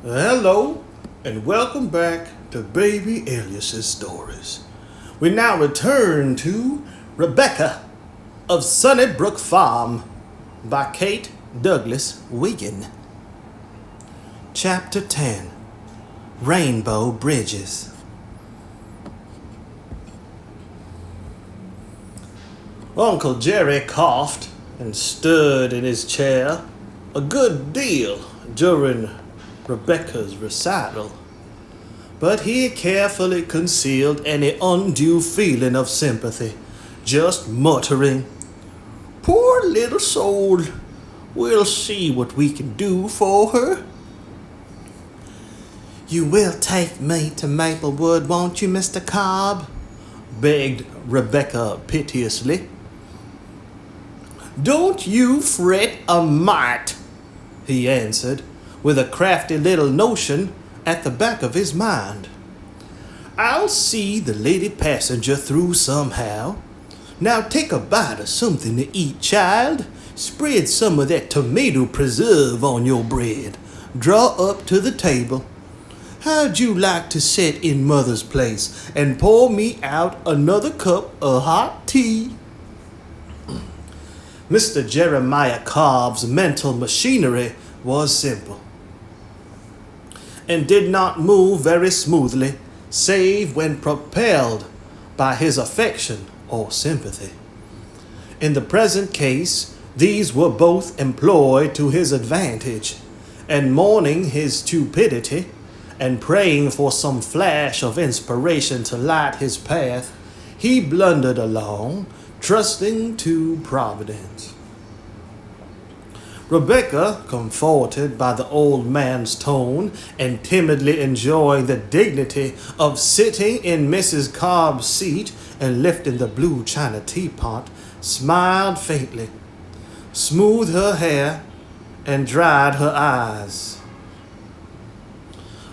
Hello, and welcome back to Baby Elias's Stories. We now return to Rebecca of Sunnybrook Farm by Kate Douglas Wiggin. Chapter 10, Rainbow Bridges. Uncle Jerry coughed and stirred in his chair a good deal during Rebecca's recital, but he carefully concealed any undue feeling of sympathy, just muttering, "Poor little soul, we'll see what we can do for her." "You will take me to Maplewood, won't you, Mr. Cobb?" begged Rebecca piteously. "Don't you fret a mite," he answered, with a crafty little notion at the back of his mind. "I'll see the lady passenger through somehow. Now take a bite of something to eat, child. Spread some of that tomato preserve on your bread. Draw up to the table. How'd you like to sit in Mother's place and pour me out another cup of hot tea?" Mr. Jeremiah Cobb's mental machinery was simple and did not move very smoothly, save when propelled by his affection or sympathy. In the present case, these were both employed to his advantage, and mourning his stupidity and praying for some flash of inspiration to light his path, he blundered along, trusting to Providence. Rebecca, comforted by the old man's tone and timidly enjoying the dignity of sitting in Mrs. Cobb's seat and lifting the blue china teapot, smiled faintly, smoothed her hair, and dried her eyes.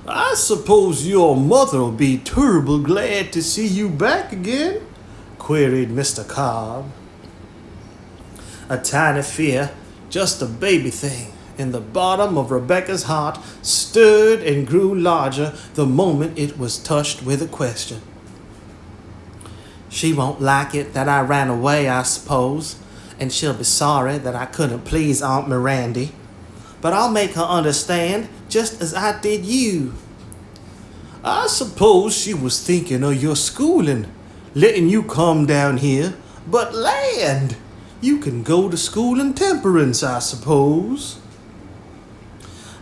"I suppose your mother'll be turrible glad to see you back again?" queried Mr. Cobb. A tiny fear, just a baby thing, in the bottom of Rebecca's heart stirred and grew larger the moment it was touched with a question. "She won't like it that I ran away, I suppose, and she'll be sorry that I couldn't please Aunt Miranda. But I'll make her understand just as I did you." "I suppose she was thinking of your schooling, letting you come down here, but land! You can go to school in Temperance, I suppose."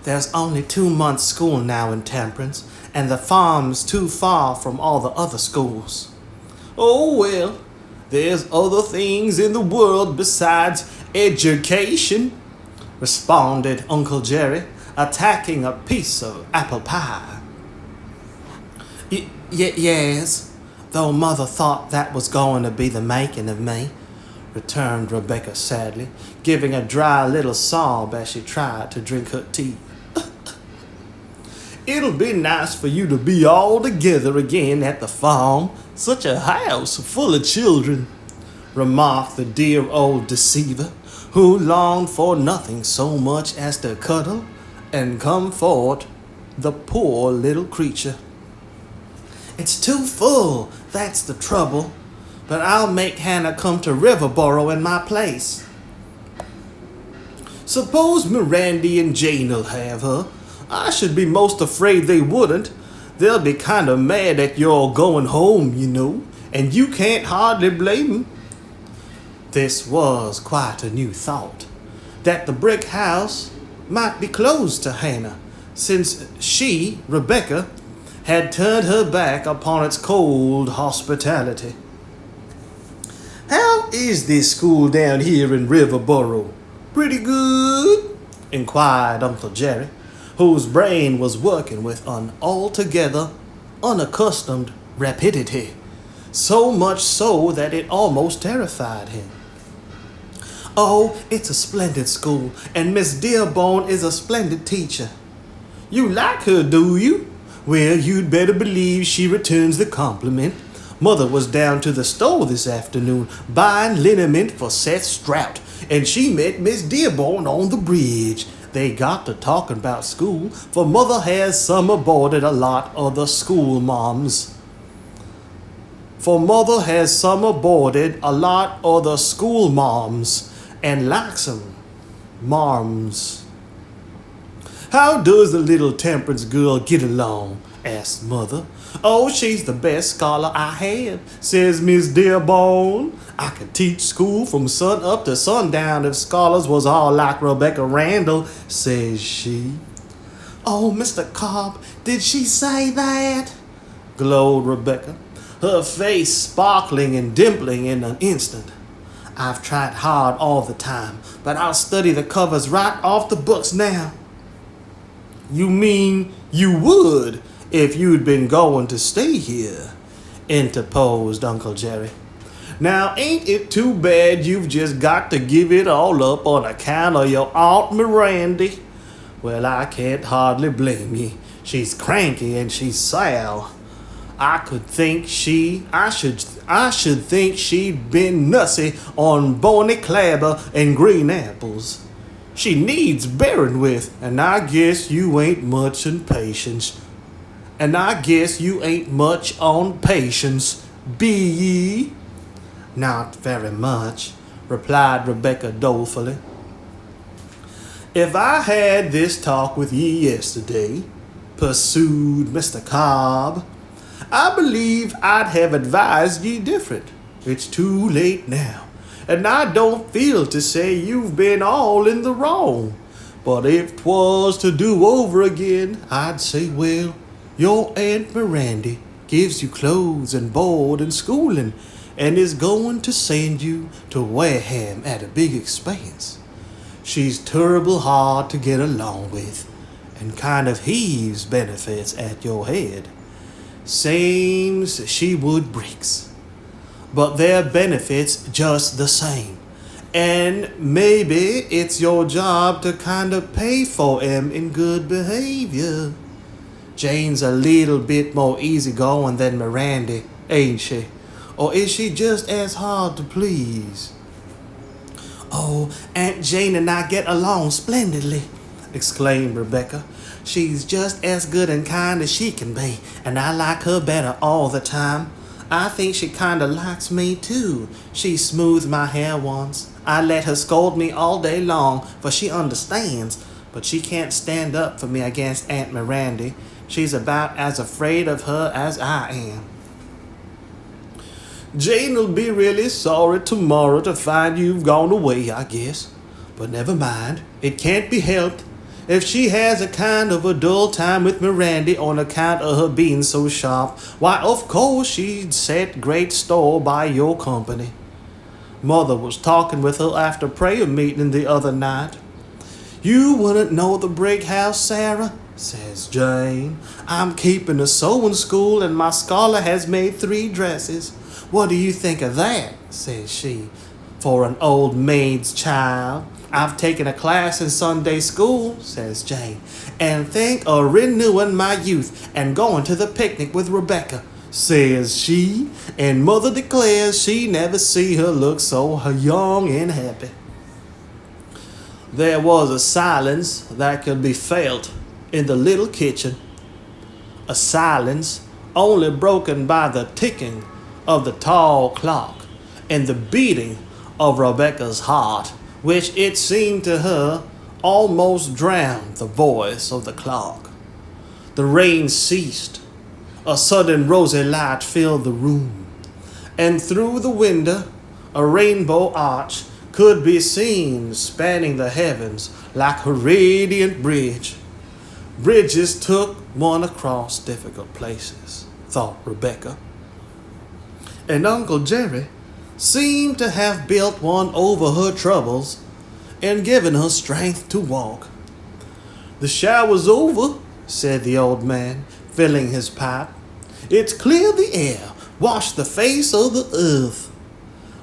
"There's only 2 months' school now in Temperance, and the farm's too far from all the other schools." "Oh, well, there's other things in the world besides education," responded Uncle Jerry, attacking a piece of apple pie. Yes, though Mother thought that was going to be the making of me," returned Rebecca sadly, giving a dry little sob as she tried to drink her tea. "It'll be nice for you to be all together again at the farm, such a house full of children," remarked the dear old deceiver, who longed for nothing so much as to cuddle and comfort the poor little creature. "It's too full, that's the trouble. But I'll make Hannah come to Riverboro in my place." "Suppose Miranda and Jane'll have her. I should be most afraid they wouldn't. They'll be kind of mad at your going home, you know, and you can't hardly blame 'em." This was quite a new thought, that the brick house might be closed to Hannah, since she, Rebecca, had turned her back upon its cold hospitality. "How is this school down here in Riverboro? Pretty good?" inquired Uncle Jerry, whose brain was working with an altogether unaccustomed rapidity, so much so that it almost terrified him. "Oh, it's a splendid school, and Miss Dearborn is a splendid teacher." "You like her, do you? Well, you'd better believe she returns the compliment. Mother was down to the store this afternoon buying liniment for Seth Strout, and she met Miss Dearborn on the bridge. they got to talking about school, for Mother has summer boarded a lot of the school moms. For Mother has summer boarded a lot of the school moms and likes 'em marms. How does the little temperance girl get along? Asked Mother. Oh, she's the best scholar I have, says Miss Dearborn. I could teach school from sun up to sundown if scholars was all like Rebecca Randall, says she. Oh, Mr. Cobb, did she say that? Glowed Rebecca, her face sparkling and dimpling in an instant. I've tried hard all the time, but I'll study the covers right off the books now. You mean you would if you'd been going to stay here, interposed Uncle Jerry. Now, ain't it too bad you've just got to give it all up on account of your Aunt Miranda? Well, I can't hardly blame ye. She's cranky and she's sour. I should think she'd been nussy on bony clabber and green apples. She needs bearing with, and I guess you ain't much on patience. Be ye? Not very much, replied Rebecca dolefully. If I had this talk with ye yesterday, pursued Mr. Cobb, I believe I'd have advised ye different. It's too late now, and I don't feel to say you've been all in the wrong. But if 'twas to do over again, I'd say, well, your Aunt Miranda gives you clothes and board and schooling, and is going to send you to Wareham at a big expense. She's terrible hard to get along with, and kind of heaves benefits at your head. Same's she would bricks. But they're benefits just the same. And maybe it's your job to kind of pay for 'em in good behavior. Jane's a little bit more easygoing than Miranda, ain't she? Or is she just as hard to please? Oh, Aunt Jane and I get along splendidly, exclaimed Rebecca. She's just as good and kind as she can be, and I like her better all the time. I think she kinda likes me too. She smoothed my hair once. I let her scold me all day long, for she understands, but she can't stand up for me against Aunt Miranda. She's about as afraid of her as I am. Jane'll be really sorry tomorrow to find you've gone away, I guess. But never mind, it can't be helped. If she has a kind of a dull time with Miranda on account of her being so sharp, why, of course she'd set great store by your company. Mother was talking with her after prayer meeting the other night. You wouldn't know the brick house, Sarah, says Jane. I'm keeping a sewing school and my scholar has made 3 dresses. What do you think of that, says she, for an old maid's child? I've taken a class in Sunday school, says Jane, and think of renewing my youth and going to the picnic with Rebecca, says she, and Mother declares she never see her look so young and happy. There was a silence that could be felt in the little kitchen, a silence only broken by the ticking of the tall clock and the beating of Rebecca's heart, which it seemed to her almost drowned the voice of the clock. The rain ceased. A sudden rosy light filled the room, and through the window a rainbow arch could be seen spanning the heavens like a radiant bridge. Bridges took one across difficult places, thought Rebecca. And Uncle Jerry seemed to have built one over her troubles and given her strength to walk. The shower's over, said the old man, filling his pipe. It's cleared the air, washed the face of the earth.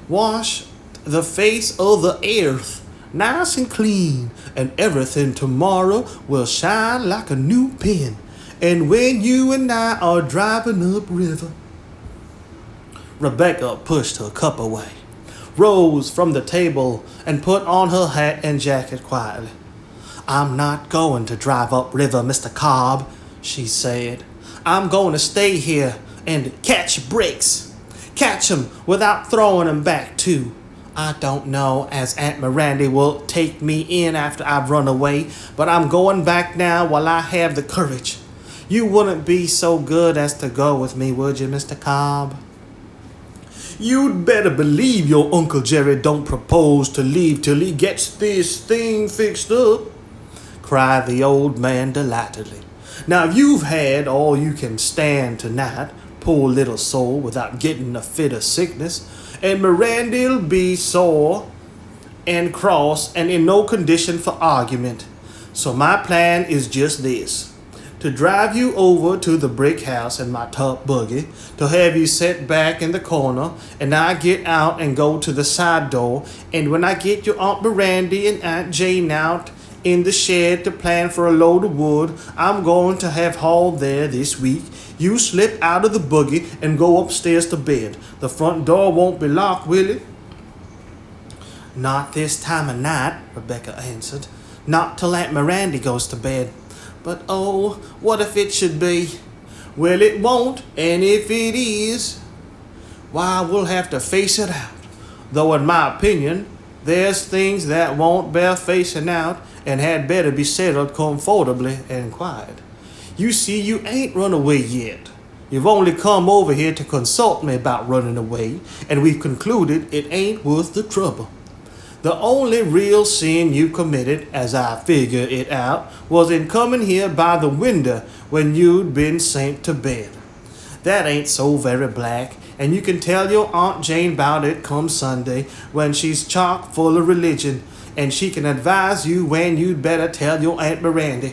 Washed the face of the earth, nice and clean, and everything tomorrow will shine like a new pin. And when you and I are driving up river. Rebecca pushed her cup away, rose from the table, and put on her hat and jacket quietly. I'm not going to drive up river, Mr. Cobb, she said. I'm going to stay here and catch bricks. Catch 'em without throwing 'em back, too. I don't know as Aunt Miranda will take me in after I've run away, but I'm going back now while I have the courage. You wouldn't be so good as to go with me, would you, Mr. Cobb? You'd better believe your Uncle Jerry don't propose to leave till he gets this thing fixed up, cried the old man delightedly. Now you've had all you can stand tonight, poor little soul, without getting a fit of sickness, and Mirandy'll be sore and cross and in no condition for argument. So my plan is just this: to drive you over to the brick house in my top buggy, to have you set back in the corner, and I get out and go to the side door, and when I get your Aunt Miranda and Aunt Jane out in the shed to plan for a load of wood I'm going to have hauled there this week, you slip out of the buggy and go upstairs to bed. The front door won't be locked, will it? Not this time of night, Rebecca answered. Not till Aunt Miranda goes to bed. But oh, what if it should be? Well, it won't, and if it is, why, we'll have to face it out. Though in my opinion, there's things that won't bear facing out and had better be settled comfortably and quiet. You see, you ain't run away yet. You've only come over here to consult me about running away, and we've concluded it ain't worth the trouble. The only real sin you committed, as I figure it out, was in coming here by the window when you'd been sent to bed. That ain't so very black, and you can tell your Aunt Jane about it come Sunday when she's chock full of religion, and she can advise you when you'd better tell your Aunt Miranda.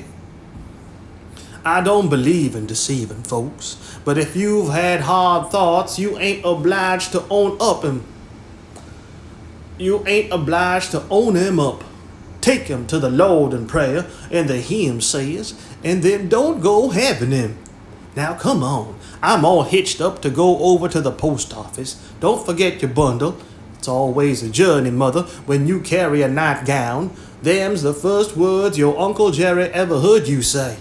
I don't believe in deceiving folks, but if you've had hard thoughts, you ain't obliged to own up 'em. You ain't obliged to own him up. Take him to the Lord in prayer, and the hymn says, and then don't go having him. Now come on, I'm all hitched up to go over to the post office. Don't forget your bundle. It's always a journey, Mother, when you carry a nightgown. Them's the first words your Uncle Jerry ever heard you say.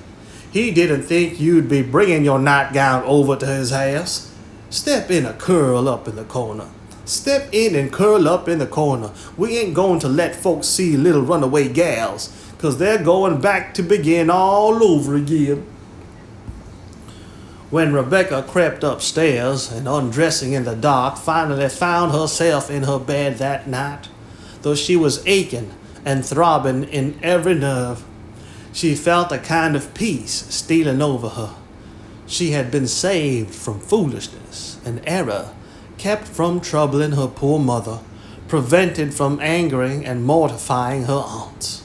He didn't think you'd be bringing your nightgown over to his house. Step in and curl up in the corner. Step in and curl up in the corner. We ain't going to let folks see little runaway gals, 'cause they're going back to begin all over again. When Rebecca crept upstairs and, undressing in the dark, finally found herself in her bed that night, though she was aching and throbbing in every nerve, she felt a kind of peace stealing over her. She had been saved from foolishness and error, kept from troubling her poor mother, prevented from angering and mortifying her aunts.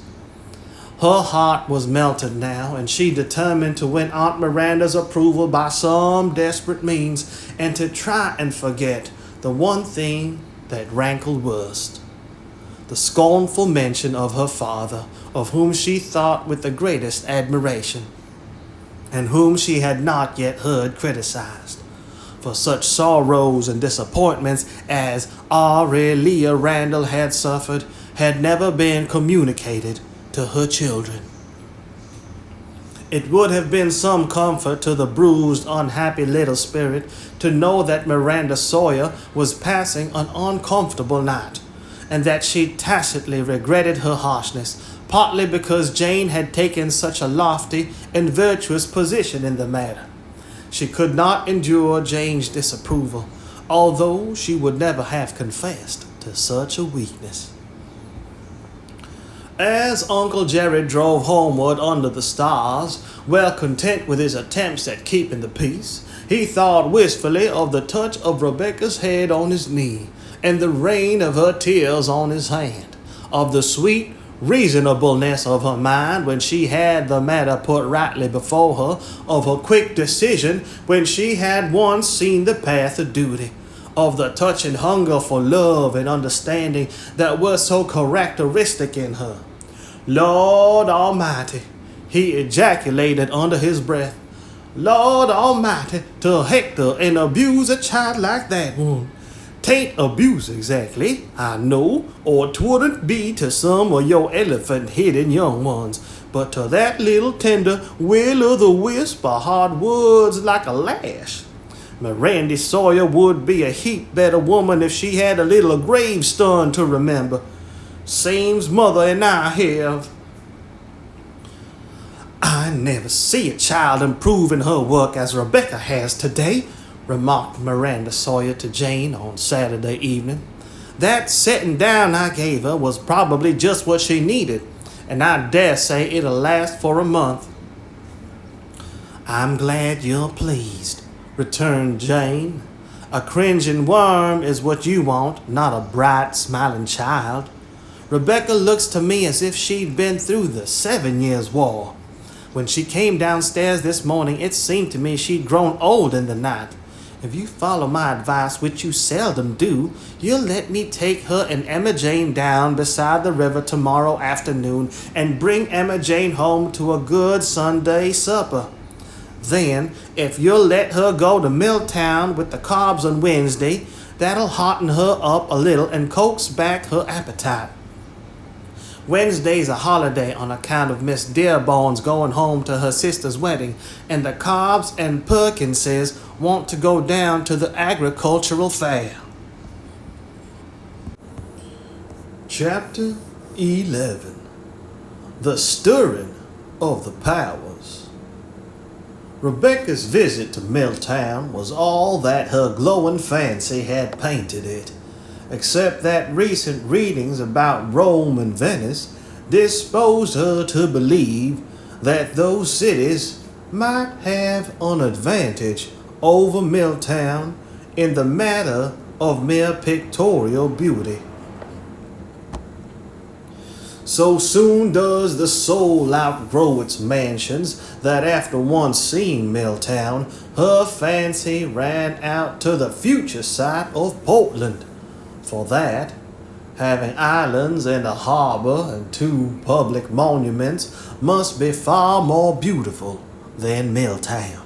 Her heart was melted now, and she determined to win Aunt Miranda's approval by some desperate means, and to try and forget the one thing that rankled worst: the scornful mention of her father, of whom she thought with the greatest admiration, and whom she had not yet heard criticized. For such sorrows and disappointments as Aurelia Randall had suffered had never been communicated to her children. It would have been some comfort to the bruised, unhappy little spirit to know that Miranda Sawyer was passing an uncomfortable night, and that she tacitly regretted her harshness, partly because Jane had taken such a lofty and virtuous position in the matter. She could not endure Jane's disapproval, although she would never have confessed to such a weakness. As Uncle Jerry drove homeward under the stars, well content with his attempts at keeping the peace, he thought wistfully of the touch of Rebecca's head on his knee, and the rain of her tears on his hand, of the sweet reasonableness of her mind when she had the matter put rightly before her, of her quick decision when she had once seen the path of duty, of the touching hunger for love and understanding that were so characteristic in her. Lord Almighty, he ejaculated under his breath, Lord Almighty, to hector and abuse a child like that one. 'Tain't abuse exactly, I know, or 'twouldn't be to some of your elephant-headed young ones, but to that little tender will-o'-the-wisp of hard words like a lash. Miranda Sawyer would be a heap better woman if she had a little gravestone to remember. Same's mother and I have. I never see a child improve in her work as Rebecca has today, remarked Miranda Sawyer to Jane on Saturday evening. That setting down I gave her was probably just what she needed, and I dare say it'll last for a month. I'm glad you're pleased, returned Jane. A cringing worm is what you want, not a bright, smiling child. Rebecca looks to me as if she'd been through the 7 Years' War. When she came downstairs this morning, it seemed to me she'd grown old in the night. If you follow my advice, which you seldom do, you'll let me take her and Emma Jane down beside the river tomorrow afternoon and bring Emma Jane home to a good Sunday supper. Then, if you'll let her go to Milltown with the Cobbs on Wednesday, that'll hearten her up a little and coax back her appetite. Wednesday's a holiday on account of Miss Dearborn's going home to her sister's wedding, and the Cobbs and Perkinses want to go down to the agricultural fair. Chapter 11. The Stirring of the Powers. Rebecca's visit to Milltown was all that her glowing fancy had painted it, except that recent readings about Rome and Venice disposed her to believe that those cities might have an advantage over Milltown in the matter of mere pictorial beauty. So soon does the soul outgrow its mansions that after once seeing Milltown, her fancy ran out to the future site of Portland. For that, having islands and a harbor and 2 public monuments must be far more beautiful than Milltown,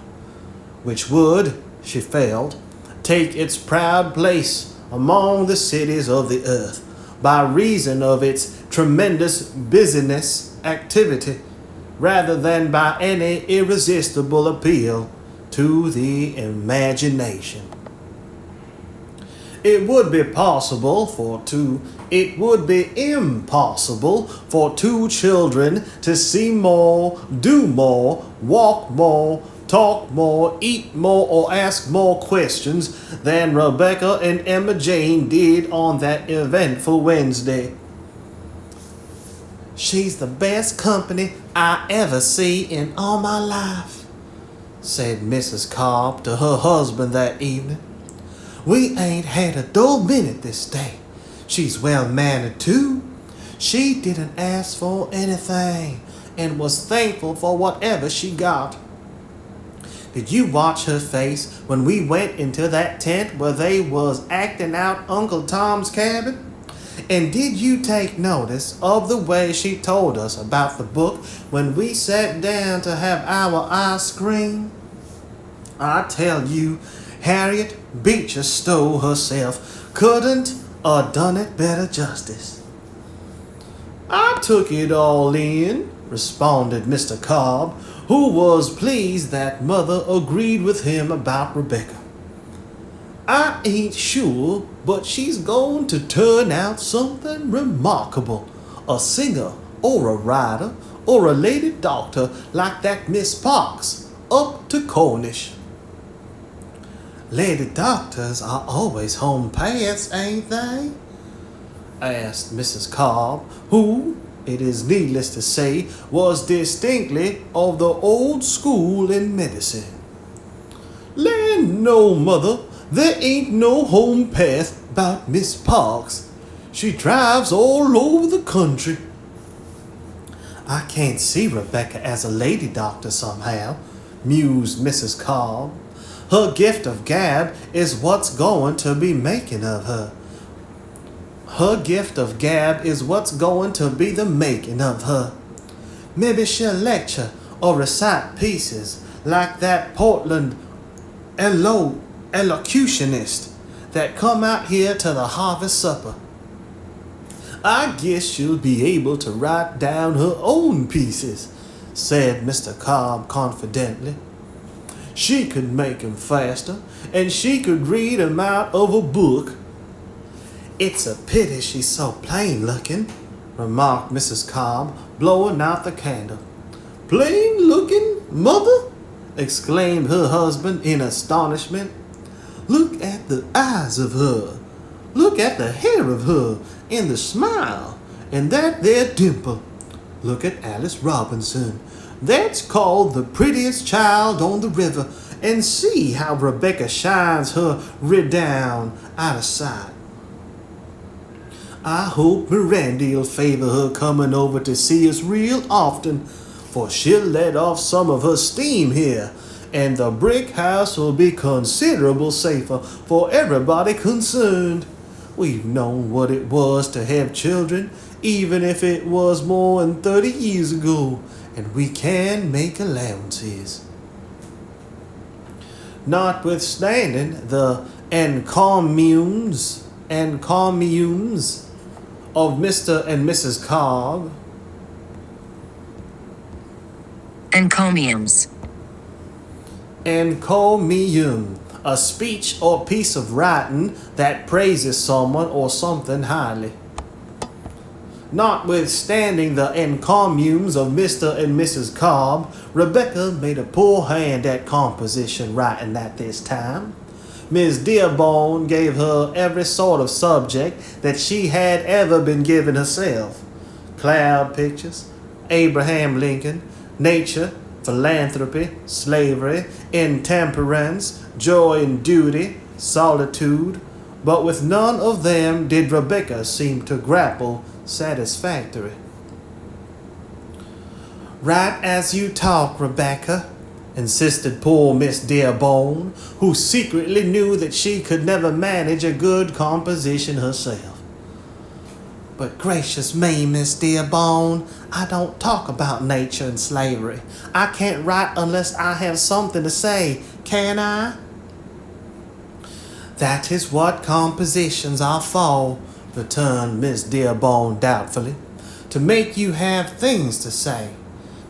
which would, she felt, take its proud place among the cities of the earth by reason of its tremendous business activity, rather than by any irresistible appeal to the imagination. It would be impossible for 2 children to see more, do more, walk more, talk more, eat more, or ask more questions than Rebecca and Emma Jane did on that eventful Wednesday. She's the best company I ever see in all my life, said Mrs. Cobb to her husband that evening. We ain't had a dull minute this day. She's well-mannered, too. She didn't ask for anything and was thankful for whatever she got. Did you watch her face when we went into that tent where they was acting out Uncle Tom's Cabin? And did you take notice of the way she told us about the book when we sat down to have our ice cream? I tell you, Harriet Beecher Stowe herself couldn't have done it better justice. I took it all in, responded Mr. Cobb, who was pleased that Mother agreed with him about Rebecca. I ain't sure, but she's going to turn out something remarkable. A singer, or a writer, or a lady doctor like that Miss Parks up to Cornish. Lady doctors are always home paths, ain't they? Asked Mrs. Cobb, who, it is needless to say, was distinctly of the old school in medicine. Land no, Mother, there ain't no home path about Miss Parks. She drives all over the country. I can't see Rebecca as a lady doctor somehow, mused Mrs. Cobb. Her gift of gab is what's going to be making of her. Her gift of gab is what's going to be the making of her. Maybe she'll lecture or recite pieces like that Portland elocutionist that come out here to the harvest supper. I guess she'll be able to write down her own pieces, said Mr. Cobb confidently. She could make 'em faster, and she could read 'em out of a book. It's a pity she's so plain looking, remarked Mrs. Cobb, blowing out the candle. Plain looking, mother? Exclaimed her husband in astonishment. Look at the eyes of her. Look at the hair of her, and the smile, and that there dimple. Look at Alice Robinson. That's called the prettiest child on the river, and see how Rebecca shines her redown out of sight. I hope Mirandy'll favor her coming over to see us real often, for she'll let off some of her steam here, and the brick house will be considerable safer for everybody concerned. We've known what it was to have children, even if it was more than 30 years ago, and we can make allowances. Notwithstanding the encomiums of Mr. and Mrs. Cobb. Encomiums. Encomium, a speech or piece of writing that praises someone or something highly. Notwithstanding the encomiums of Mr. and Mrs. Cobb, Rebecca made a poor hand at composition writing at this time. Miss Dearborn gave her every sort of subject that she had ever been given herself. Cloud pictures, Abraham Lincoln, nature, philanthropy, slavery, intemperance, joy and duty, solitude, but with none of them did Rebecca seem to grapple satisfactory. Write as you talk, Rebecca, insisted poor Miss Dearborn, who secretly knew that she could never manage a good composition herself. But gracious me, Miss Dearborn, I don't talk about nature and slavery. I can't write unless I have something to say, can I? That is what compositions are for, returned Miss Dearborn doubtfully, to make you have things to say.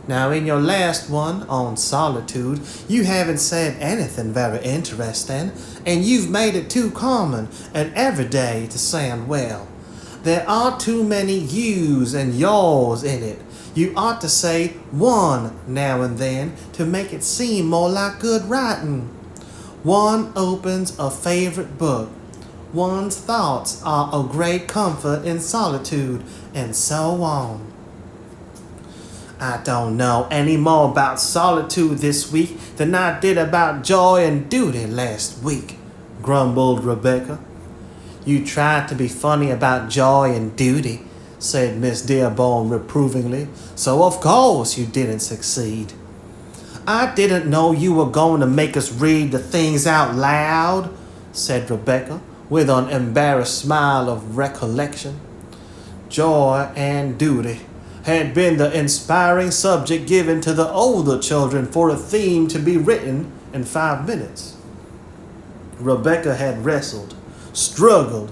Now, in your last one, on solitude, you haven't said anything very interesting, and you've made it too common and everyday to sound well. There are too many yous and yaws in it. You ought to say one now and then to make it seem more like good writing. One opens a favorite book. One's thoughts are a great comfort in solitude, and so on. I don't know any more about solitude this week than I did about joy and duty last week, grumbled Rebecca. You tried to be funny about joy and duty, said Miss Dearborn reprovingly, so of course you didn't succeed. I didn't know you were going to make us read the things out loud, said Rebecca, with an embarrassed smile of recollection. Joy and duty had been the inspiring subject given to the older children for a theme to be written in 5 minutes. Rebecca had wrestled, struggled,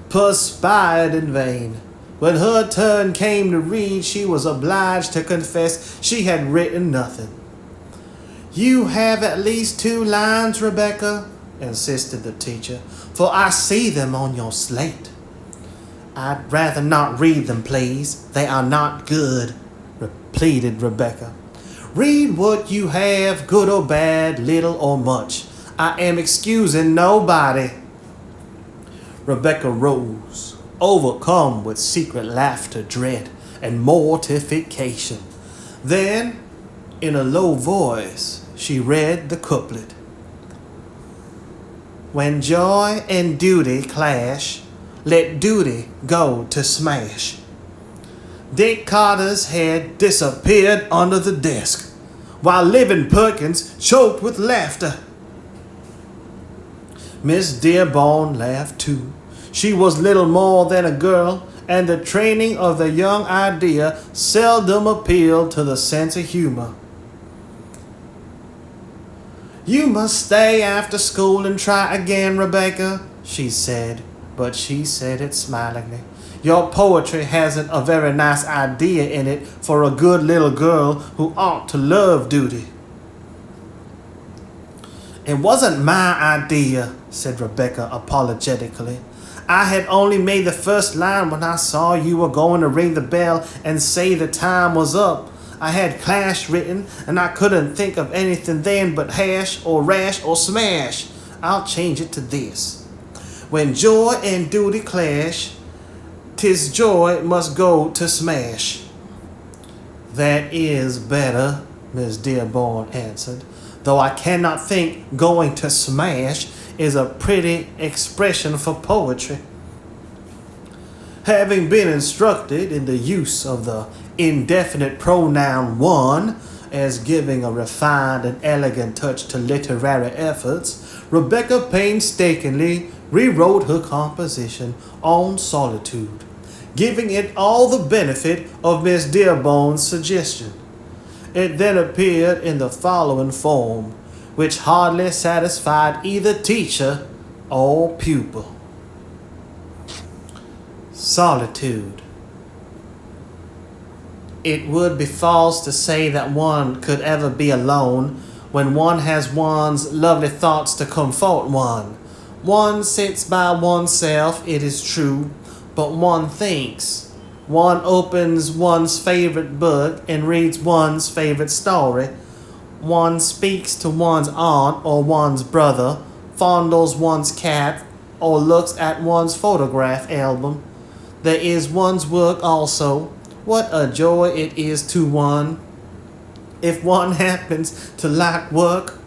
perspired in vain. When her turn came to read, she was obliged to confess she had written nothing. You have at least 2 lines, Rebecca, insisted the teacher, for I see them on your slate. I'd rather not read them, please. They are not good, pleaded Rebecca. Read what you have, good or bad, little or much. I am excusing nobody. Rebecca rose, overcome with secret laughter, dread, and mortification. Then, in a low voice, she read the couplet. When joy and duty clash, let duty go to smash. Dick Carter's head disappeared under the desk, while Living Perkins choked with laughter. Miss Dearborn laughed too. She was little more than a girl, and the training of the young idea seldom appealed to the sense of humor. You must stay after school and try again, Rebecca, she said, but she said it smilingly. Your poetry hasn't a very nice idea in it for a good little girl who ought to love duty. It wasn't my idea, said Rebecca apologetically. I had only made the first line when I saw you were going to ring the bell and say the time was up. I had clash written, and I couldn't think of anything then but hash or rash or smash. I'll change it to this. When joy and duty clash, 'tis joy must go to smash. That is better, Miss Dearborn answered, though I cannot think going to smash is a pretty expression for poetry. Having been instructed in the use of the indefinite pronoun one as giving a refined and elegant touch to literary efforts, Rebecca painstakingly rewrote her composition on solitude, giving it all the benefit of Miss Dearborn's suggestion. It then appeared in the following form, which hardly satisfied either teacher or pupil. Solitude. It would be false to say that one could ever be alone when one has one's lovely thoughts to comfort one. One sits by oneself, it is true, but one thinks. One opens one's favorite book and reads one's favorite story. One speaks to one's aunt or one's brother, fondles one's cat, or looks at one's photograph album. There is one's work also. What a joy it is to one, if one happens to like work.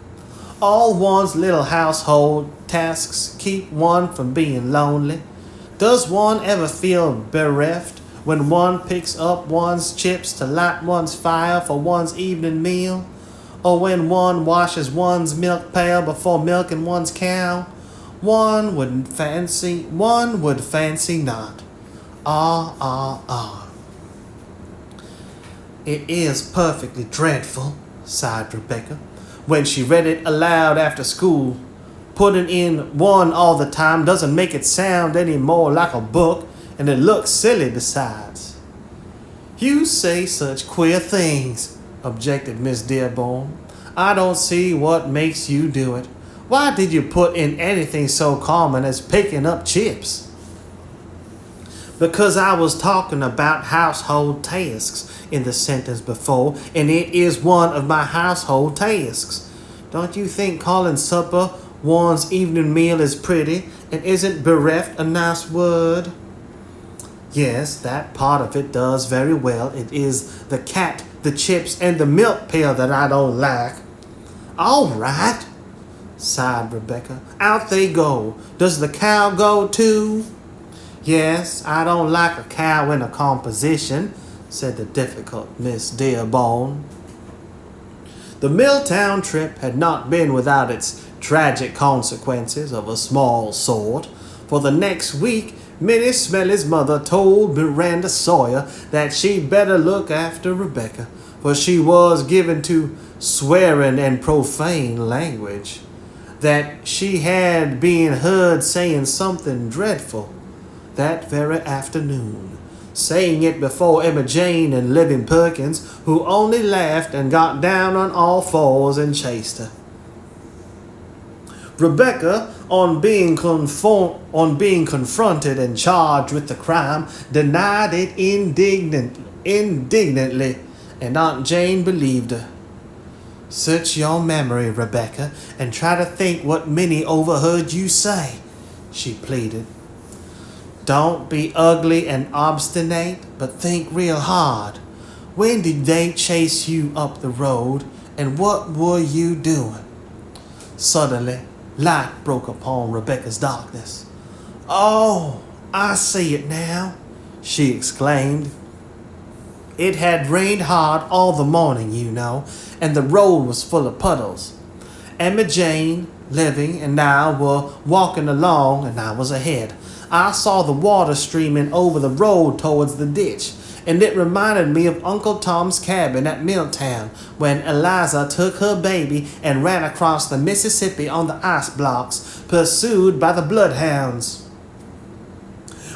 All one's little household tasks keep one from being lonely. Does one ever feel bereft when one picks up one's chips to light one's fire for one's evening meal? Or when one washes one's milk pail before milking one's cow? One would fancy not. Ah. It is perfectly dreadful, sighed Rebecca, when she read it aloud after school. Putting in one all the time doesn't make it sound any more like a book, and it looks silly besides. You say such queer things, objected Miss Dearborn. I don't see what makes you do it. Why did you put in anything so common as picking up chips? Because I was talking about household tasks in the sentence before, and it is one of my household tasks. Don't you think calling supper one's evening meal is pretty, and isn't bereft a nice word? Yes, that part of it does very well. It is the cat, the chips, and the milk pail that I don't like. All right, sighed Rebecca. Out they go. Does the cow go too? Yes, I don't like a cow in a composition, said the difficult Miss Dearborn. The Milltown trip had not been without its tragic consequences of a small sort. For the next week, Minnie Smelly's mother told Miranda Sawyer that she'd better look after Rebecca, for she was given to swearing and profane language, that she had been heard saying something dreadful that very afternoon, saying it before Emma Jane and Living Perkins, who only laughed and got down on all fours and chased her. Rebecca, on being confronted and charged with the crime, denied it indignantly, and Aunt Jane believed her. Search your memory, Rebecca, and try to think what Minnie overheard you say, she pleaded. Don't be ugly and obstinate, but think real hard. When did they chase you up the road, and what were you doing? Suddenly, light broke upon Rebecca's darkness. Oh, I see it now, she exclaimed. It had rained hard all the morning, you know, and the road was full of puddles. Emma Jane, Living, and I were walking along, and I was ahead. I saw the water streaming over the road towards the ditch, and it reminded me of Uncle Tom's cabin at Milltown when Eliza took her baby and ran across the Mississippi on the ice blocks, pursued by the bloodhounds.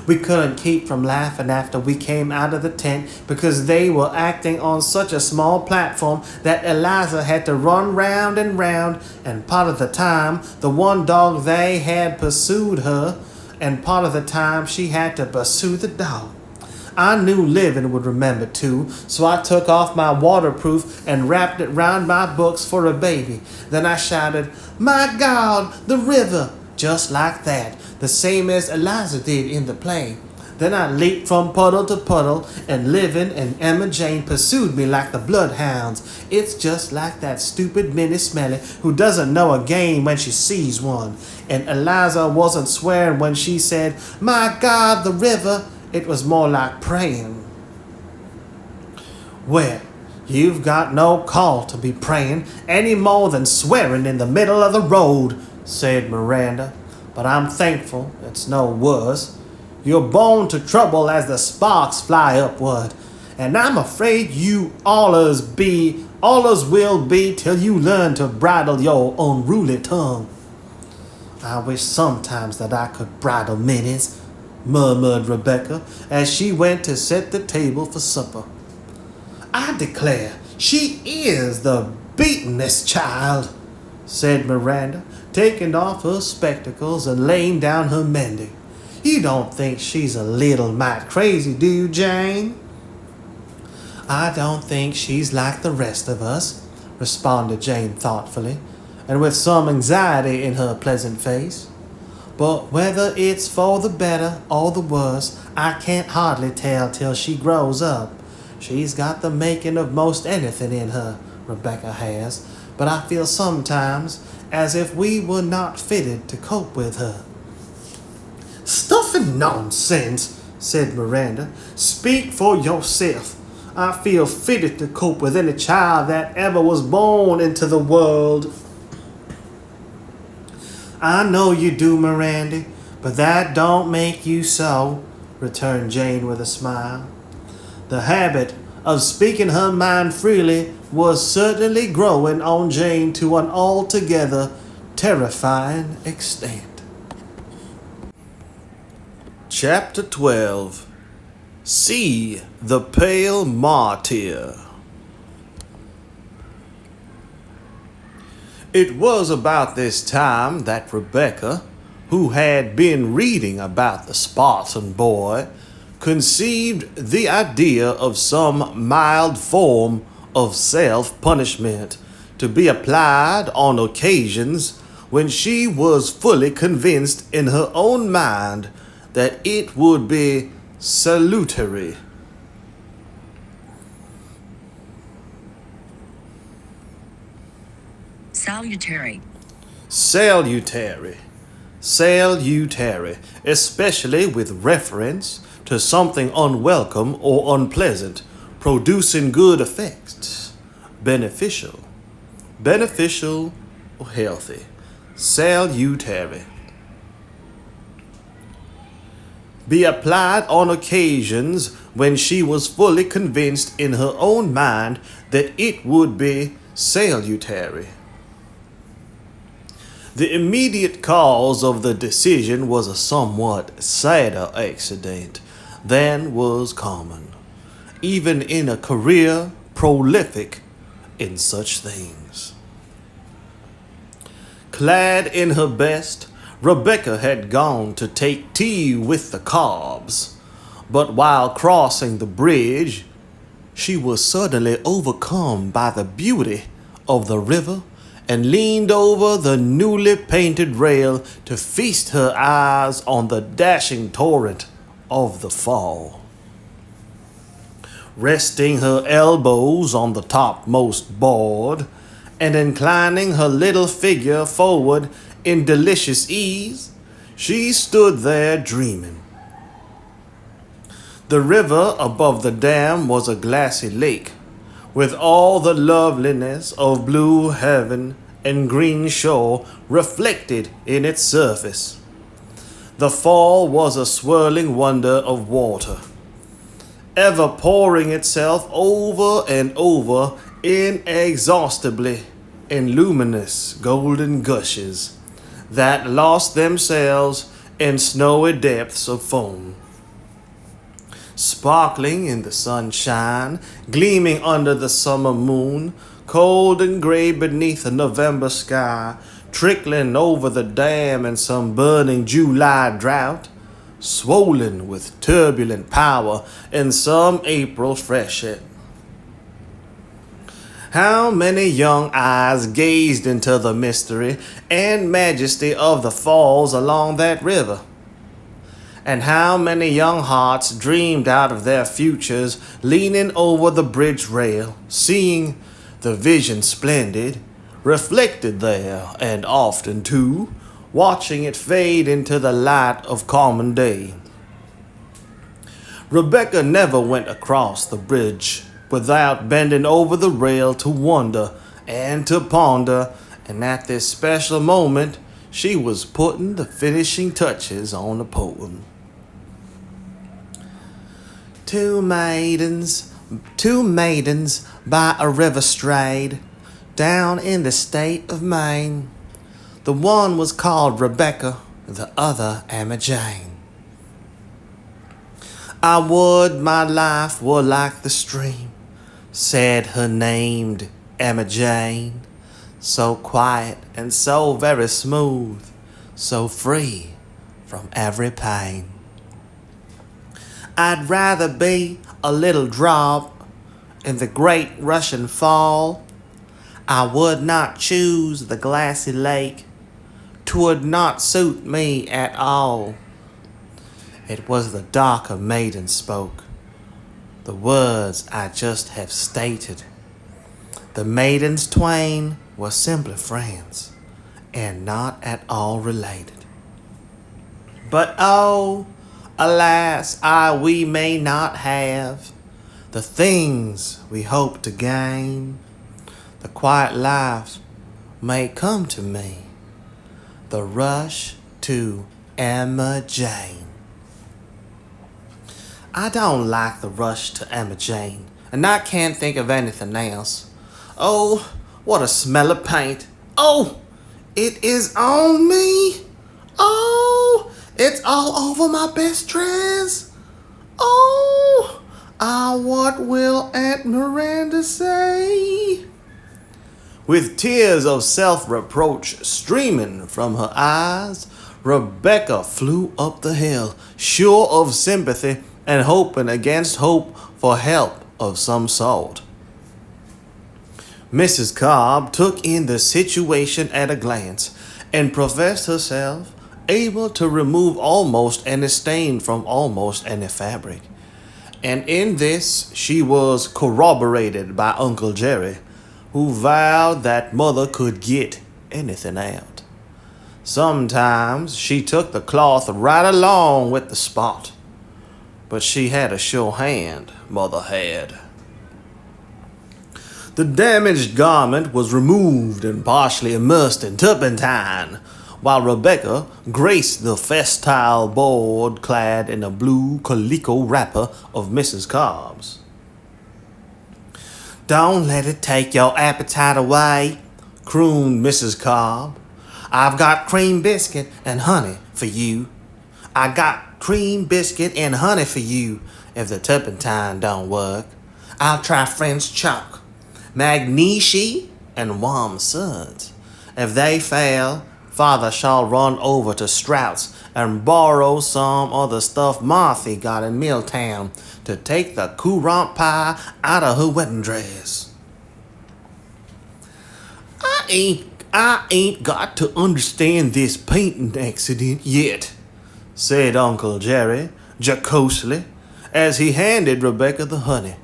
We couldn't keep from laughing after we came out of the tent because they were acting on such a small platform that Eliza had to run round and round, and part of the time the one dog they had pursued her, and part of the time she had to pursue the dog. I knew Livin would remember too, so I took off my waterproof and wrapped it round my books for a baby. Then I shouted, "My God, the river!" just like that, the same as Eliza did in the play. Then I leaped from puddle to puddle, and Livin and Emma Jane pursued me like the bloodhounds. It's just like that stupid Minnie Smelly who doesn't know a game when she sees one. And Eliza wasn't swearing when she said, "My God, the river." It was more like praying. Well, you've got no call to be praying any more than swearing in the middle of the road, said Miranda, but I'm thankful it's no worse. You're born to trouble as the sparks fly upward, and I'm afraid you allers will be till you learn to bridle your unruly tongue. I wish sometimes that I could bridle Minnie's, murmured Rebecca as she went to set the table for supper. I declare she is the beatenest child, said Miranda, taking off her spectacles and laying down her mending. You don't think she's a little mite crazy, do you, Jane? I don't think she's like the rest of us, responded Jane thoughtfully, and with some anxiety in her pleasant face. But whether it's for the better or the worse, I can't hardly tell till she grows up. She's got the making of most anything in her, Rebecca has, but I feel sometimes as if we were not fitted to cope with her. Stuff and nonsense, said Miranda. Speak for yourself. I feel fitted to cope with any child that ever was born into the world. I know you do, Miranda, but that don't make you so, returned Jane with a smile. The habit of speaking her mind freely was certainly growing on Jane to an altogether terrifying extent. Chapter 12. See the Pale Martyr. It was about this time that Rebecca, who had been reading about the Spartan boy, conceived the idea of some mild form of self-punishment to be applied on occasions when she was fully convinced in her own mind that it would be salutary. Salutary. Salutary, especially with reference to something unwelcome or unpleasant, producing good effects, beneficial or healthy. Salutary. Be applied on occasions when she was fully convinced in her own mind that it would be salutary. The immediate cause of the decision was a somewhat sadder accident than was common, even in a career prolific in such things. Clad in her best, Rebecca had gone to take tea with the Cobbs, but while crossing the bridge, she was suddenly overcome by the beauty of the river and leaned over the newly painted rail to feast her eyes on the dashing torrent of the fall. Resting her elbows on the topmost board and inclining her little figure forward in delicious ease, she stood there dreaming. The river above the dam was a glassy lake, with all the loveliness of blue heaven and green shore reflected in its surface. The fall was a swirling wonder of water, ever pouring itself over and over inexhaustibly in luminous golden gushes that lost themselves in snowy depths of foam. Sparkling in the sunshine, gleaming under the summer moon, cold and gray beneath a November sky, trickling over the dam in some burning July drought, swollen with turbulent power in some April freshet. How many young eyes gazed into the mystery and majesty of the falls along that river? And how many young hearts dreamed out of their futures leaning over the bridge rail, seeing the vision splendid, reflected there, and often too, watching it fade into the light of common day. Rebecca never went across the bridge without bending over the rail to wonder and to ponder, and at this special moment she was putting the finishing touches on the poem. Two maidens by a river strayed down in the state of Maine. The one was called Rebecca, the other Emma Jane. I would my life were like the stream, said her named Emma Jane, so quiet and so very smooth, so free from every pain. I'd rather be a little drop in the great rushing fall. I would not choose the glassy lake, 'twould not suit me at all. It was the darker maiden spoke, the words I just have stated. The maidens twain were simply friends, and not at all related. But oh, alas, we may not have the things we hope to gain. The quiet life may come to me, the rush to Emma Jane. I don't like the rush to Emma Jane, and I can't think of anything else. Oh, what a smell of paint. Oh, it is on me. Oh, it's all over my best dress. Oh, what will Aunt Miranda say? With tears of self-reproach streaming from her eyes, Rebecca flew up the hill, sure of sympathy and hoping against hope for help of some sort. Mrs. Cobb took in the situation at a glance and professed herself able to remove almost any stain from almost any fabric. And in this she was corroborated by Uncle Jerry, who vowed that mother could get anything out. Sometimes she took the cloth right along with the spot, but she had a sure hand, mother had. The damaged garment was removed and partially immersed in turpentine, while Rebecca graced the festal board clad in a blue calico wrapper of Mrs. Cobb's. Don't let it take your appetite away, crooned Mrs. Cobb. I've got cream biscuit and honey for you. I got cream biscuit and honey for you if the turpentine don't work. I'll try French chalk, magnesia, and warm suds. If they fail, Father shall run over to Strout's and borrow some of the stuff Marthy got in Milltown to take the courant pie out of her wedding dress. I ain't got to understand this painting accident yet, said Uncle Jerry jocosely as he handed Rebecca the honey.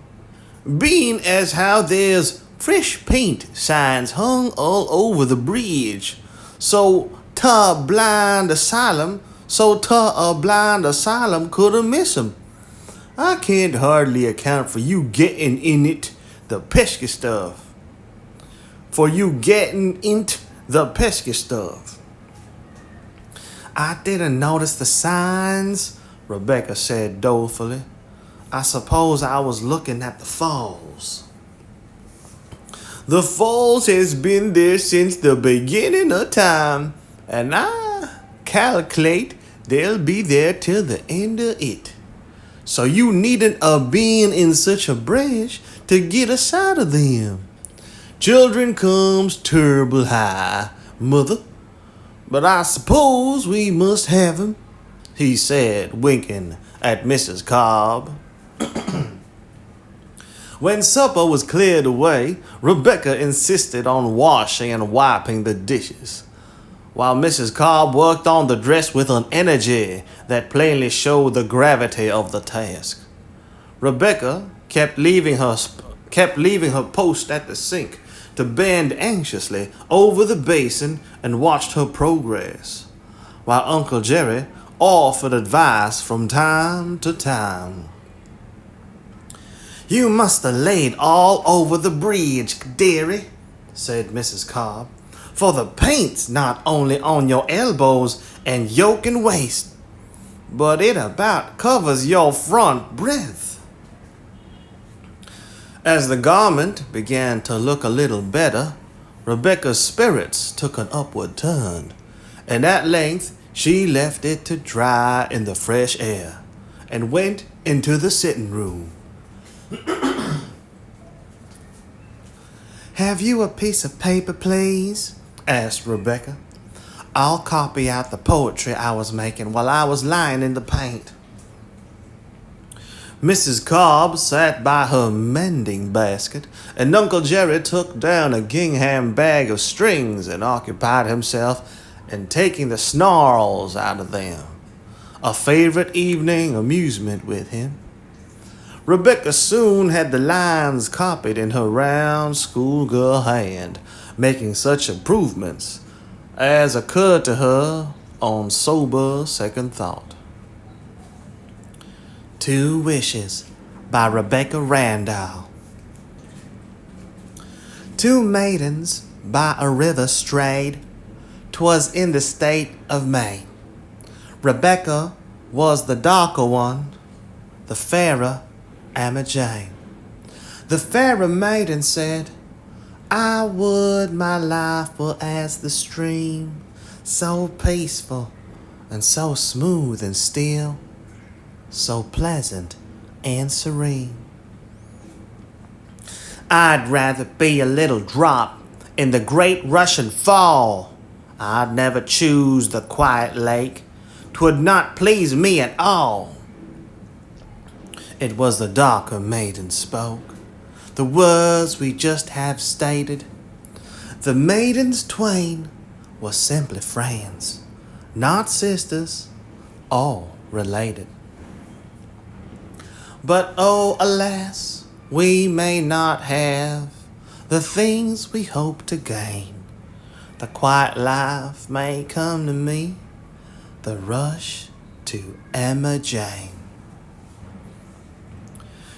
Being as how there's fresh paint signs hung all over the bridge, so a blind asylum couldn't miss 'em. I can't hardly account for you getting in it the pesky stuff. I didn't notice the signs, Rebecca said dolefully. I suppose I was looking at the falls. The falls has been there since the beginning of time, and I calculate they'll be there till the end of it. So you needn't have been in such a branch to get a sight of them. Children comes terrible high, mother, but I suppose we must have 'em, he said, winking at Mrs. Cobb. When supper was cleared away, Rebecca insisted on washing and wiping the dishes, while Mrs. Cobb worked on the dress with an energy that plainly showed the gravity of the task. Rebecca kept leaving her post at the sink to bend anxiously over the basin and watched her progress, while Uncle Jerry offered advice from time to time. "You must have laid all over the bridge, dearie," said Mrs. Cobb, "for the paint's not only on your elbows and yoke and waist, but it about covers your front breadth." As the garment began to look a little better, Rebecca's spirits took an upward turn, and at length she left it to dry in the fresh air, and went into the sitting room. "Have you a piece of paper, please?" asked Rebecca. "I'll copy out the poetry I was making while I was lying in the paint." Mrs. Cobb sat by her mending basket, and Uncle Jerry took down a gingham bag of strings and occupied himself in taking the snarls out of them, a favorite evening amusement with him. Rebecca soon had the lines copied in her round schoolgirl hand, making such improvements as occurred to her on sober second thought. 2 Wishes by Rebecca Randall. 2 maidens by a river strayed. 'Twas in the state of Maine. Rebecca was the darker one, the fairer Jane. The fairer maiden said, "I would my life were as the stream, so peaceful and so smooth and still, so pleasant and serene. I'd rather be a little drop in the great rushing fall. I'd never choose the quiet lake. 'Twould not please me at all." It was the darker maiden spoke, the words we just have stated. The maidens twain were simply friends, not sisters, all related. But oh, alas, we may not have the things we hope to gain. The quiet life may come to me, the rush to Emma Jane.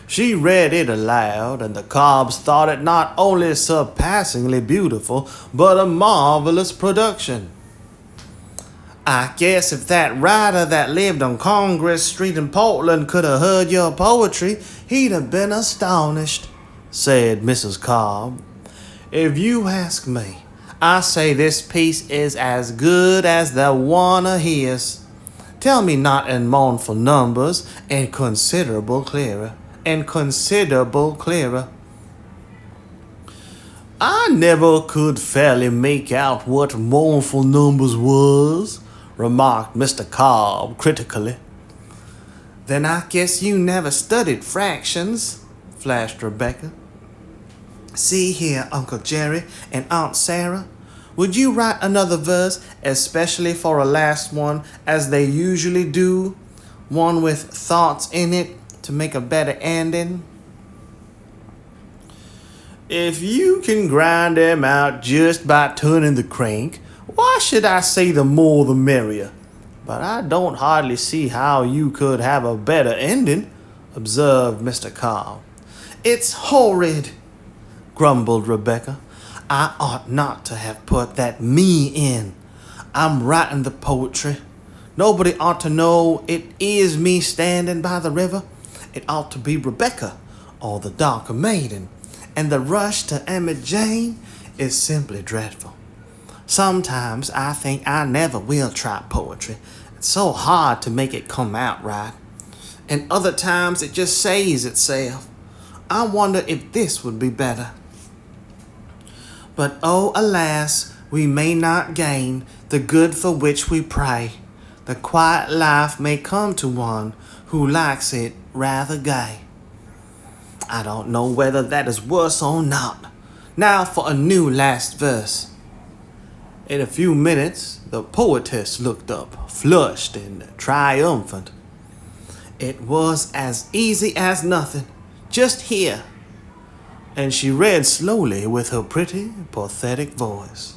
She read it aloud, and the Cobbs thought it not only surpassingly beautiful, but a marvelous production. "I guess if that writer that lived on Congress Street in Portland could have heard your poetry, he'd have been astonished," said Mrs. Cobb. "If you ask me, I say this piece is as good as the one of his. Tell me not in mournful numbers, and considerable clearer. "I never could fairly make out what mournful numbers was," remarked Mr. Cobb critically. "Then I guess you never studied fractions," flashed Rebecca. "See here, Uncle Jerry and Aunt Sarah, would you write another verse, especially for a last one, as they usually do, one with thoughts in it, to make a better ending?" "If you can grind them out just by turning the crank, why should I say the more the merrier? But I don't hardly see how you could have a better ending," observed Mr. Cobb. "It's horrid," grumbled Rebecca. "I ought not to have put that me in. I'm writing the poetry. Nobody ought to know it is me standing by the river. It ought to be Rebecca or the darker maiden, and the rush to Emma Jane is simply dreadful. Sometimes I think I never will try poetry. It's so hard to make it come out right. And other times it just says itself. I wonder if this would be better. But oh, alas, we may not gain the good for which we pray. The quiet life may come to one who likes it rather gay. I don't know whether that is worse or not. Now for a new last verse. In a few minutes, the poetess looked up, flushed and triumphant. It was as easy as nothing, just here. And she read slowly with her pretty, pathetic voice.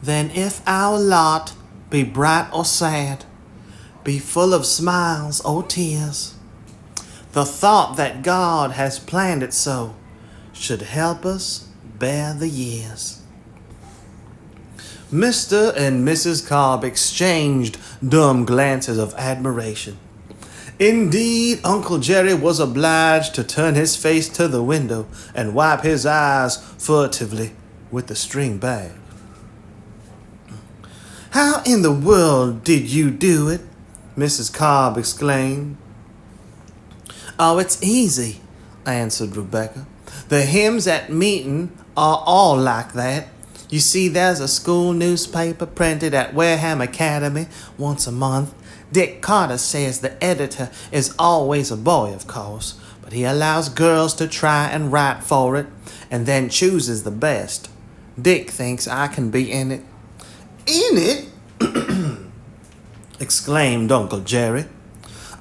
Then if our lot be bright or sad, be full of smiles or tears, the thought that God has planned it so should help us bear the years. Mr. and Mrs. Cobb exchanged dumb glances of admiration. Indeed, Uncle Jerry was obliged to turn his face to the window and wipe his eyes furtively with the string bag. "How in the world did you do it?" Mrs. Cobb exclaimed. "Oh, it's easy," answered Rebecca. "The hymns at meeting are all like that. You see, there's a school newspaper printed at Wareham Academy once a month. Dick Carter says the editor is always a boy, of course, but he allows girls to try and write for it, and then chooses the best. Dick thinks I can be in it." "In it?" exclaimed Uncle Jerry.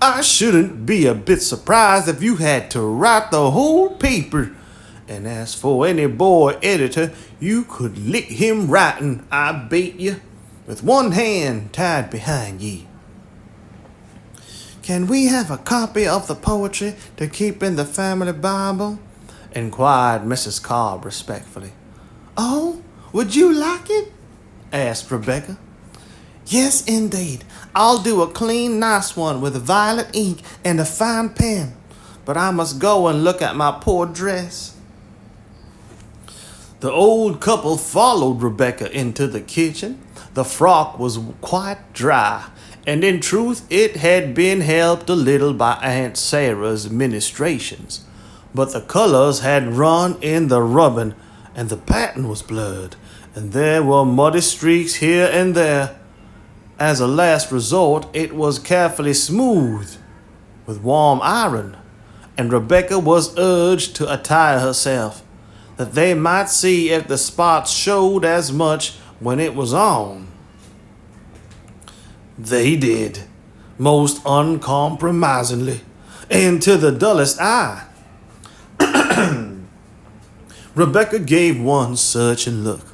"I shouldn't be a bit surprised if you had to write the whole paper. And as for any boy editor, you could lick him writing, I bet you, with one hand tied behind ye." "Can we have a copy of the poetry to keep in the family Bible?" inquired Mrs. Cobb respectfully. "Oh, would you like it?" asked Rebecca. "Yes, indeed. I'll do a clean, nice one with violet ink and a fine pen. But I must go and look at my poor dress." The old couple followed Rebecca into the kitchen. The frock was quite dry, and in truth it had been helped a little by Aunt Sarah's ministrations. But the colors had run in the rubbing, and the pattern was blurred, and there were muddy streaks here and there. As a last resort, it was carefully smoothed with warm iron, and Rebecca was urged to attire herself, that they might see if the spots showed as much when it was on. They did, most uncompromisingly, and to the dullest eye. Rebecca gave one searching look,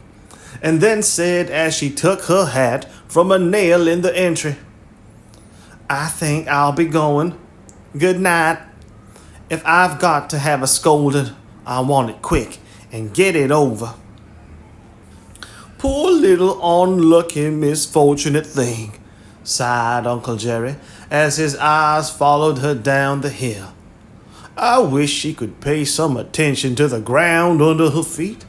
and then said as she took her hat from a nail in the entry, "I think I'll be going. Good night. If I've got to have a scolding, I want it quick and get it over." "Poor little unlucky misfortunate thing," sighed Uncle Jerry as his eyes followed her down the hill. "I wish she could pay some attention to the ground under her feet.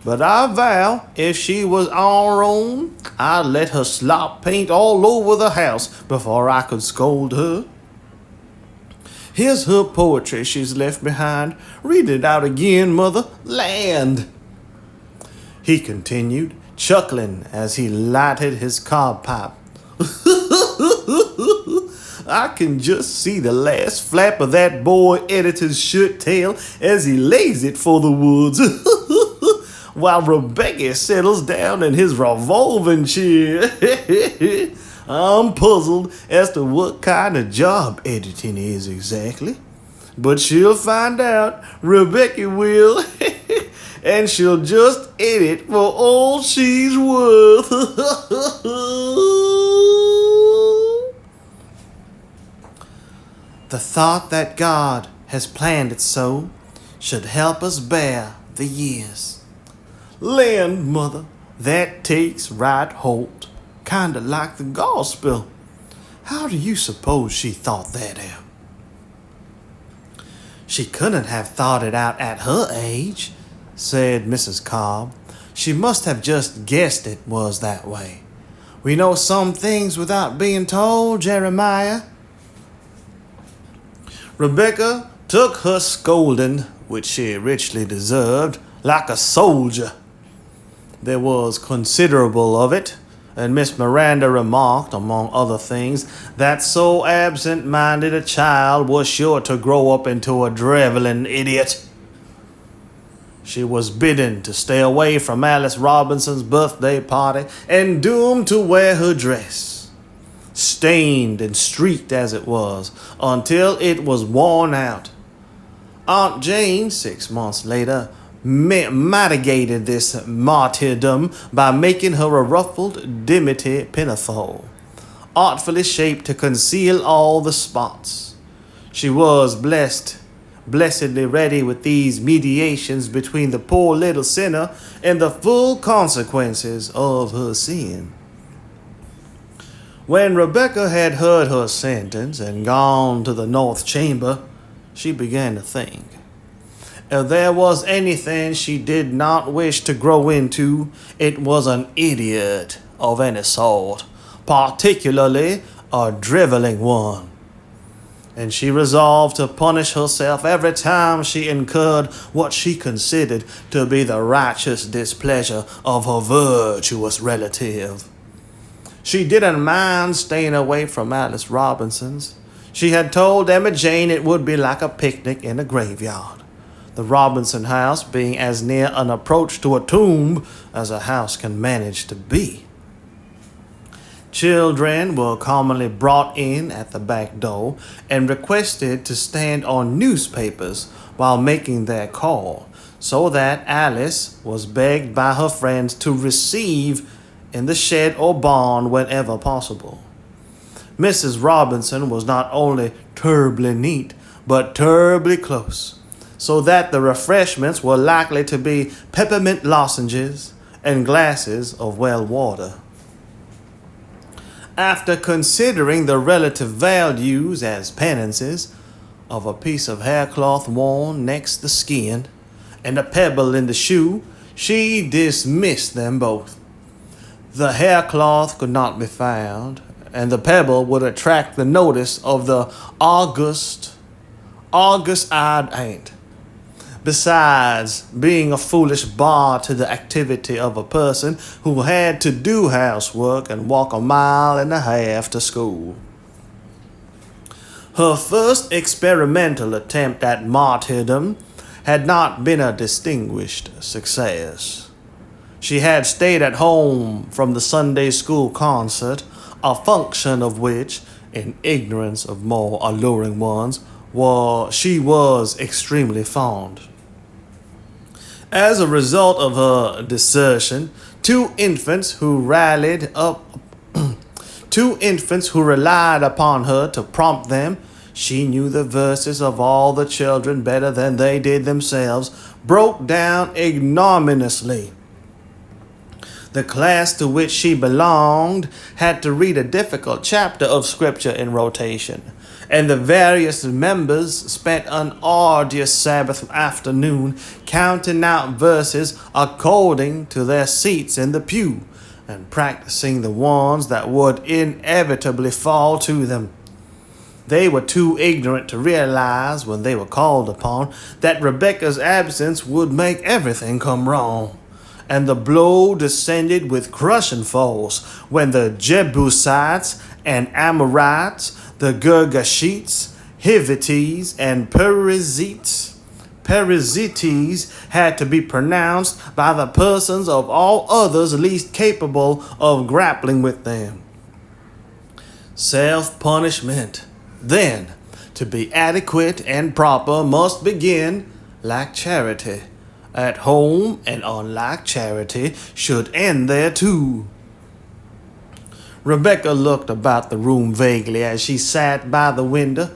But I vow, if she was our own, I'd let her slop paint all over the house before I could scold her. Here's her poetry she's left behind. Read it out again, Mother. Land!" he continued, chuckling as he lighted his cob pipe. "I can just see the last flap of that boy editor's shirt tail as he lays it for the woods, while Rebecca settles down in his revolving chair. I'm puzzled as to what kind of job editing is exactly. But she'll find out, Rebecca will, and she'll just edit for all she's worth." The thought that God has planned it so should help us bear the years. Land, Mother, that takes right hold. Kinda like the gospel. How do you suppose she thought that out? She couldn't have thought it out at her age, said Mrs. Cobb. She must have just guessed it was that way. We know some things without being told, Jeremiah. Rebecca took her scolding, which she richly deserved, like a soldier. There was considerable of it, and Miss Miranda remarked, among other things, that so absent-minded a child was sure to grow up into a driveling idiot. She was bidden to stay away from Alice Robinson's birthday party and doomed to wear her dress, stained and streaked as it was, until it was worn out. Aunt Jane, 6 months later, mitigated this martyrdom by making her a ruffled dimity pinafore, artfully shaped to conceal all the spots. She was blessedly ready with these mediations between the poor little sinner and the full consequences of her sin. When Rebecca had heard her sentence and gone to the north chamber, she began to think. If there was anything she did not wish to grow into, it was an idiot of any sort, particularly a driveling one. And she resolved to punish herself every time she incurred what she considered to be the righteous displeasure of her virtuous relative. She didn't mind staying away from Alice Robinson's. She had told Emma Jane it would be like a picnic in a graveyard, the Robinson house being as near an approach to a tomb as a house can manage to be. Children were commonly brought in at the back door and requested to stand on newspapers while making their call, so that Alice was begged by her friends to receive in the shed or barn whenever possible. Mrs. Robinson was not only terribly neat, but terribly close, so that the refreshments were likely to be peppermint lozenges and glasses of well water. After considering the relative values as penances of a piece of haircloth worn next the skin and a pebble in the shoe, she dismissed them both. The haircloth could not be found, and the pebble would attract the notice of the august-eyed aunt. Besides being a foolish bar to the activity of a person who had to do housework and walk 1.5 miles to school. Her first experimental attempt at martyrdom had not been a distinguished success. She had stayed at home from the Sunday school concert, a function of which, in ignorance of more alluring ones, she was extremely fond. As a result of her desertion, two infants who relied upon her to prompt them, she knew the verses of all the children better than they did themselves, broke down ignominiously. The class to which she belonged had to read a difficult chapter of Scripture in rotation, and the various members spent an arduous Sabbath afternoon counting out verses according to their seats in the pew, and practicing the ones that would inevitably fall to them. They were too ignorant to realize, when they were called upon, that Rebecca's absence would make everything come wrong. And the blow descended with crushing force when the Jebusites and Amorites, the Girgashites, Hivites, and Perizzites had to be pronounced by the persons of all others least capable of grappling with them. Self-punishment, then, to be adequate and proper, must begin, like charity, at home, and unlike charity, should end there too. Rebecca looked about the room vaguely as she sat by the window.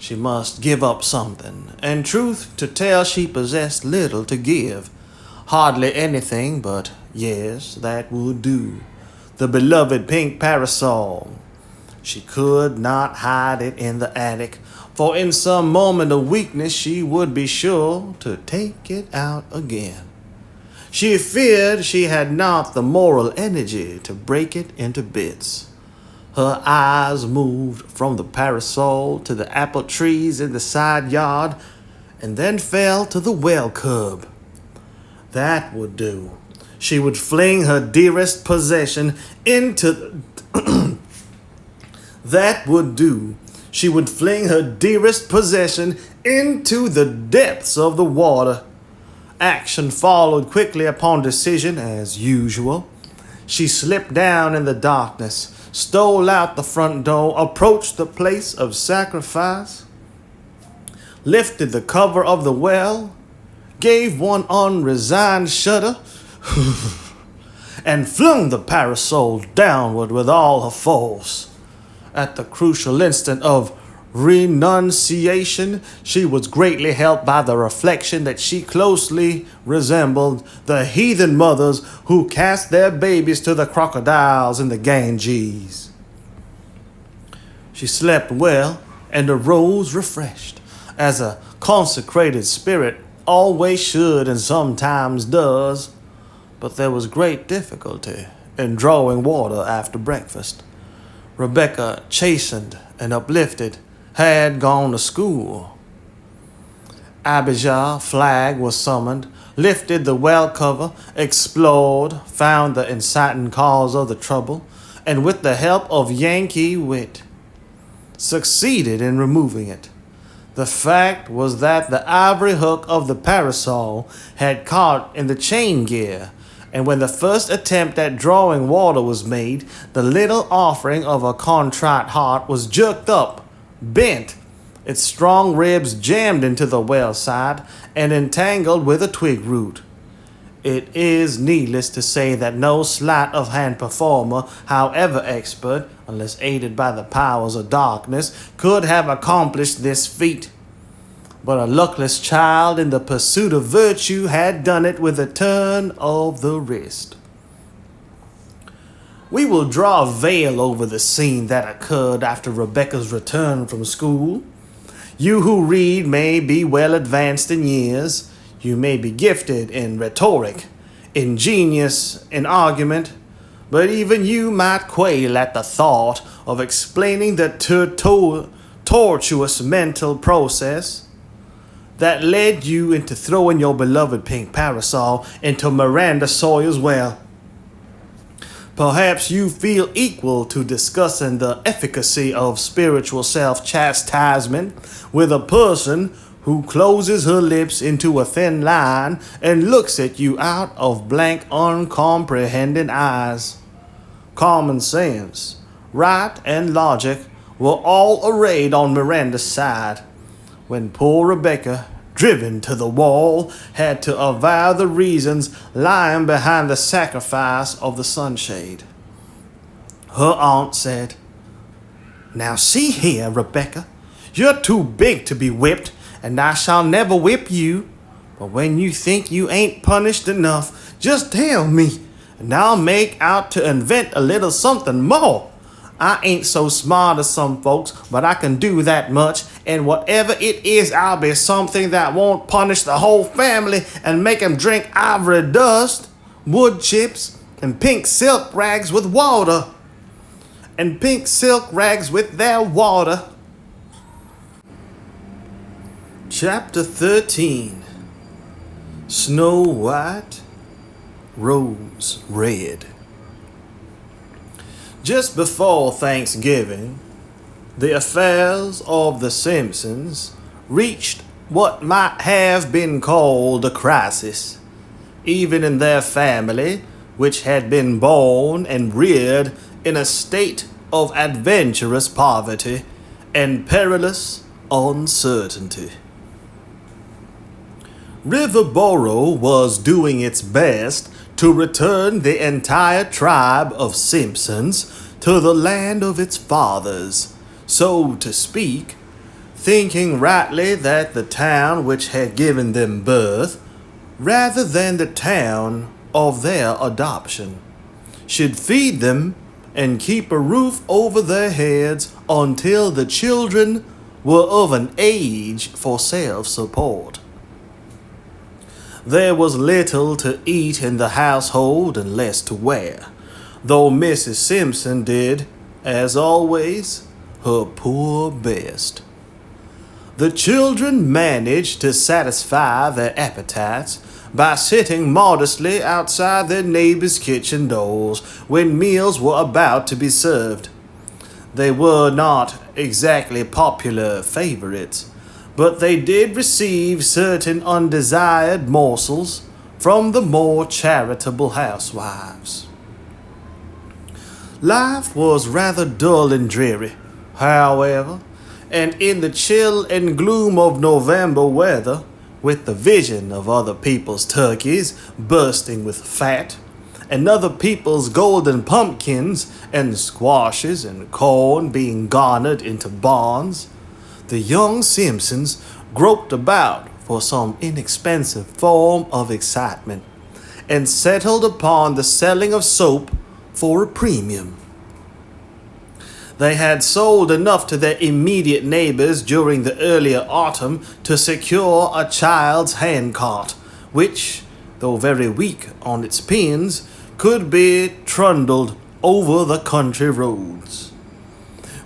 She must give up something, and truth to tell, she possessed little to give. Hardly anything, but yes, that would do. The beloved pink parasol, She could not hide it in the attic, for in some moment of weakness she would be sure to take it out again. She feared she had not the moral energy to break it into bits. Her eyes moved from the parasol to the apple trees in the side yard, and then fell to the well curb. That would do. She would fling her dearest possession into That would do. She would fling her dearest possession into the depths of the water. Action followed quickly upon decision, as usual. She slipped down in the darkness, stole out the front door, approached the place of sacrifice, lifted the cover of the well, gave one unresigned shudder, and flung the parasol downward with all her force. At the crucial instant of renunciation, she was greatly helped by the reflection that she closely resembled the heathen mothers who cast their babies to the crocodiles in the Ganges. She slept well and arose refreshed, as a consecrated spirit always should and sometimes does, but there was great difficulty in drawing water after breakfast. Rebecca, chastened and uplifted, had gone to school. Abijah Flagg was summoned, lifted the well cover, explored, found the inciting cause of the trouble, and with the help of Yankee wit, succeeded in removing it. The fact was that the ivory hook of the parasol had caught in the chain gear, and when the first attempt at drawing water was made, the little offering of a contrite heart was jerked up, bent, its strong ribs jammed into the well side, and entangled with a twig root. It is needless to say that no sleight of hand performer, however expert, unless aided by the powers of darkness, could have accomplished this feat. But a luckless child in the pursuit of virtue had done it with a turn of the wrist. We will draw a veil over the scene that occurred after Rebecca's return from school. You who read may be well advanced in years. You may be gifted in rhetoric, ingenious in argument, but even you might quail at the thought of explaining the tortuous mental process that led you into throwing your beloved pink parasol into Miranda Sawyer's well. Perhaps you feel equal to discussing the efficacy of spiritual self-chastisement with a person who closes her lips into a thin line and looks at you out of blank, uncomprehending eyes. Common sense, right, and logic were all arrayed on Miranda's side, when poor Rebecca, driven to the wall, had to avow the reasons lying behind the sacrifice of the sunshade. Her aunt said, "Now see here, Rebecca, you're too big to be whipped, and I shall never whip you. But when you think you ain't punished enough, just tell me, and I'll make out to invent a little something more. I ain't so smart as some folks, but I can do that much, and whatever it is, I'll be something that won't punish the whole family and make 'em drink ivory dust, wood chips, and pink silk rags with water. And pink silk rags with their water." Chapter 13. Snow White, Rose Red. Just before Thanksgiving, the affairs of the Simpsons reached what might have been called a crisis. Even in their family, which had been born and reared in a state of adventurous poverty and perilous uncertainty. Riverboro was doing its best to return the entire tribe of Simpsons to the land of its fathers, so to speak, thinking rightly that the town which had given them birth, rather than the town of their adoption, should feed them and keep a roof over their heads until the children were of an age for self-support. There was little to eat in the household and less to wear, though Mrs. Simpson did, as always, her poor best. The children managed to satisfy their appetites by sitting modestly outside their neighbors' kitchen doors when meals were about to be served. They were not exactly popular favorites, but they did receive certain undesired morsels from the more charitable housewives. Life was rather dull and dreary, however, and in the chill and gloom of November weather, with the vision of other people's turkeys bursting with fat, and other people's golden pumpkins and squashes and corn being garnered into barns, the young Simpsons groped about for some inexpensive form of excitement, and settled upon the selling of soap for a premium. They had sold enough to their immediate neighbors during the earlier autumn to secure a child's handcart, which, though very weak on its pins, could be trundled over the country roads.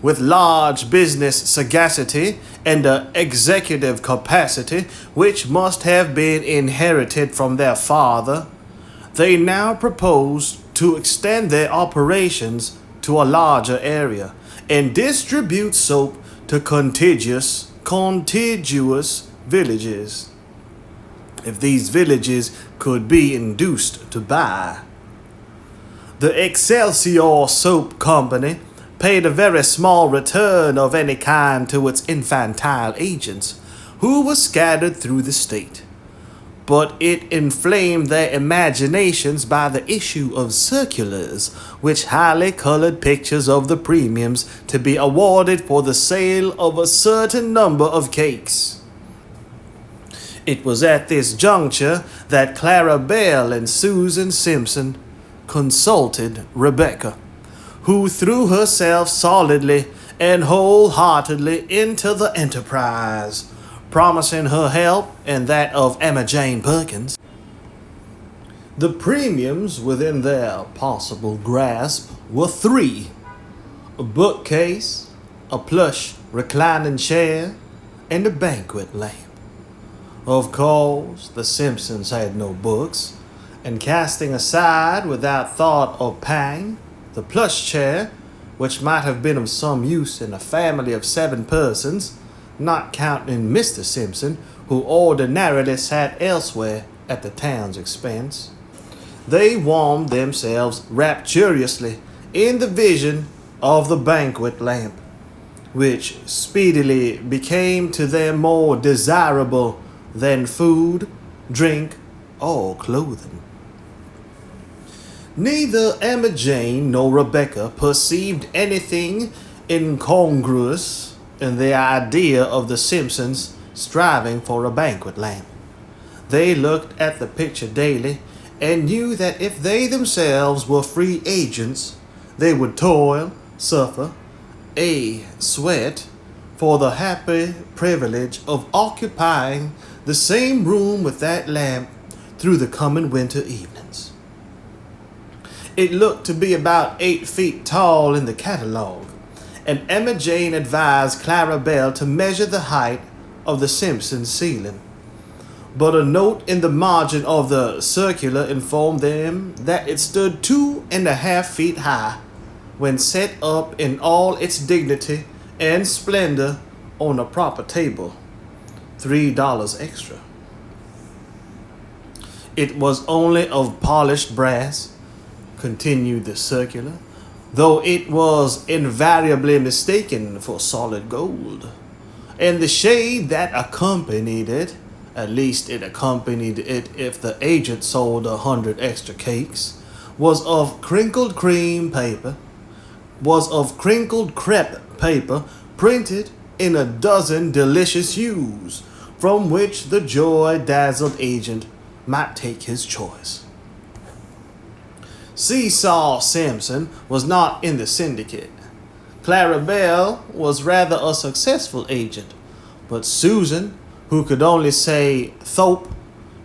With large business sagacity and an executive capacity which must have been inherited from their father, they now proposed to extend their operations to a larger area and distribute soap to contiguous villages, if these villages could be induced to buy. The Excelsior Soap Company paid a very small return of any kind to its infantile agents, who were scattered through the state. But it inflamed their imaginations by the issue of circulars, which highly colored pictures of the premiums to be awarded for the sale of a certain number of cakes. It was at this juncture that Clara Bell and Susan Simpson consulted Rebecca, who threw herself solidly and wholeheartedly into the enterprise, promising her help and that of Emma Jane Perkins. The premiums within their possible grasp were three: a bookcase, a plush reclining chair, and a banquet lamp. Of course, the Simpsons had no books, and casting aside without thought or pang the plush chair, which might have been of some use in a family of 7 persons, not counting Mr. Simpson, who ordinarily sat elsewhere at the town's expense, they warmed themselves rapturously in the vision of the banquet lamp, which speedily became to them more desirable than food, drink, or clothing. Neither Emma Jane nor Rebecca perceived anything incongruous in the idea of the Simpsons striving for a banquet lamp. They looked at the picture daily and knew that if they themselves were free agents, they would toil, suffer, sweat, for the happy privilege of occupying the same room with that lamp through the coming winter evenings. It looked to be about 8 feet tall in the catalogue, and Emma Jane advised Clara Bell to measure the height of the Simpsons' ceiling. But a note in the margin of the circular informed them that it stood 2.5 feet high when set up in all its dignity and splendor on a proper table. $3 extra. It was only of polished brass, continued the circular, though it was invariably mistaken for solid gold. And the shade that accompanied it, at least it accompanied it if the agent sold 100 extra cakes, was of crinkled crepe paper printed in a dozen delicious hues, from which the joy-dazzled agent might take his choice. Seesaw Simpson was not in the syndicate. Clara Bell was rather a successful agent, but Susan, who could only say Thope,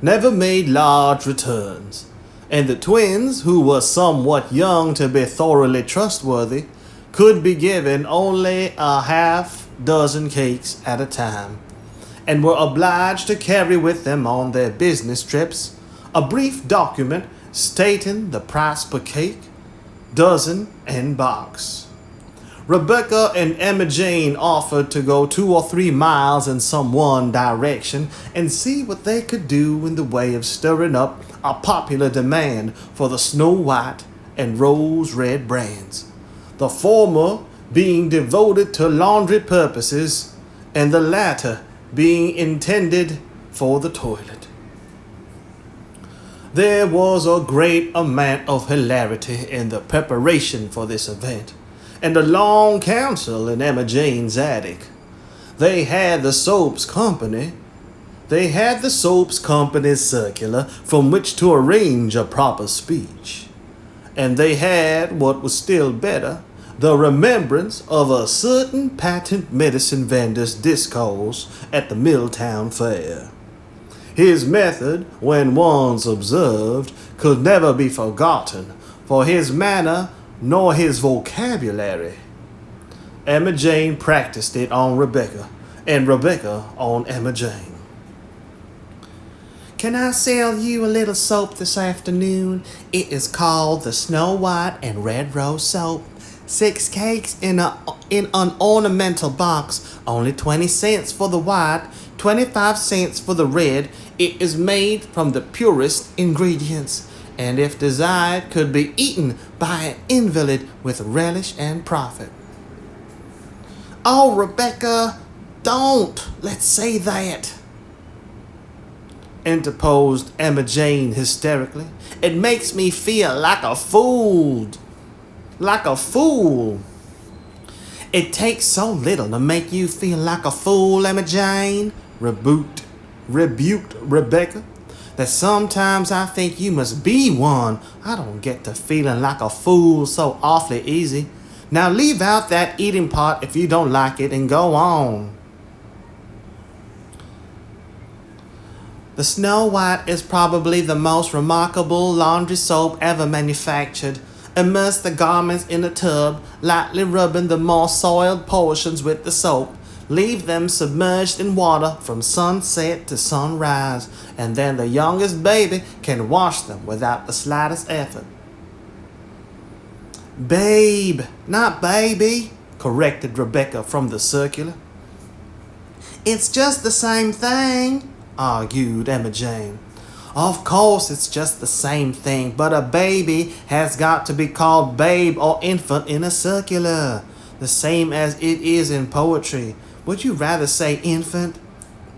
never made large returns, and the twins, who were somewhat young to be thoroughly trustworthy, could be given only a half dozen cakes at a time, and were obliged to carry with them on their business trips a brief document stating the price per cake, dozen, and box. Rebecca and Emma Jane offered to go 2 or 3 miles in some one direction and see what they could do in the way of stirring up a popular demand for the Snow White and Rose Red brands, the former being devoted to laundry purposes and the latter being intended for the toilet. There was a great amount of hilarity in the preparation for this event, and a long council in Emma Jane's attic. They had the soaps company's circular from which to arrange a proper speech, and they had, what was still better, the remembrance of a certain patent medicine vendor's discourse at the Milltown Fair. His method, when once observed, could never be forgotten, for his manner nor his vocabulary. Emma Jane practiced it on Rebecca, and Rebecca on Emma Jane. "Can I sell you a little soap this afternoon? It is called the Snow White and Red Rose soap. 6 cakes in an ornamental box, only 20 cents for the white, 25 cents for the red. It is made from the purest ingredients, and if desired could be eaten by an invalid with relish and profit." "Oh, Rebecca, don't let's say that," interposed Emma Jane hysterically. "It makes me feel like a fool. It takes so little to make you feel like a fool, Emma Jane," rebuked Rebecca, "that sometimes I think you must be one. I don't get to feeling like a fool so awfully easy. Now leave out that eating part if you don't like it and go on." "The Snow White is probably the most remarkable laundry soap ever manufactured. Immerse the garments in a tub, lightly rubbing the more soiled portions with the soap. Leave them submerged in water from sunset to sunrise, and then the youngest baby can wash them without the slightest effort." "Babe, not baby," corrected Rebecca from the circular. "It's just the same thing," argued Emma Jane. "Of course it's just the same thing, but a baby has got to be called babe or infant in a circular, the same as it is in poetry. Would you rather say infant?"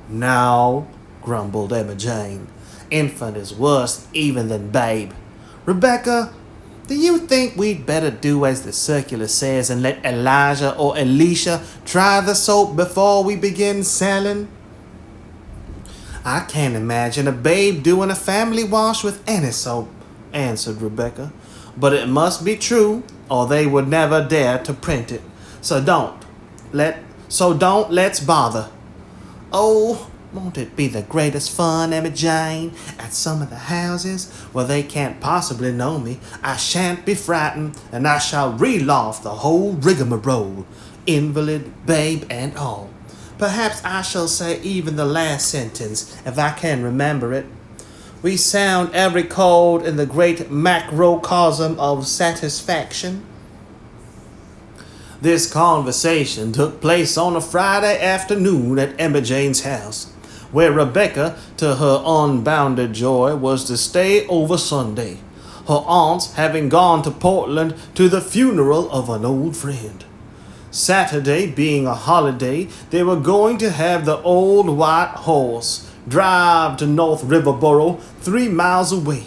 "No," grumbled Emma Jane. "Infant is worse even than babe. Rebecca, do you think we'd better do as the circular says and let Elijah or Elisha try the soap before we begin selling?" "I can't imagine a babe doing a family wash with any soap," answered Rebecca. "But it must be true, or they would never dare to print it. So let's bother." "Oh, won't it be the greatest fun, Emma Jane? At some of the houses where they can't possibly know me, I shan't be frightened, and I shall reel off the whole rigmarole, invalid, babe, and all. Perhaps I shall say even the last sentence, if I can remember it. We sound every chord in the great macrocosm of satisfaction." This conversation took place on a Friday afternoon at Emma Jane's house, where Rebecca, to her unbounded joy, was to stay over Sunday, her aunts having gone to Portland to the funeral of an old friend. Saturday being a holiday, they were going to have the old white horse drive to North Riverboro, 3 miles away,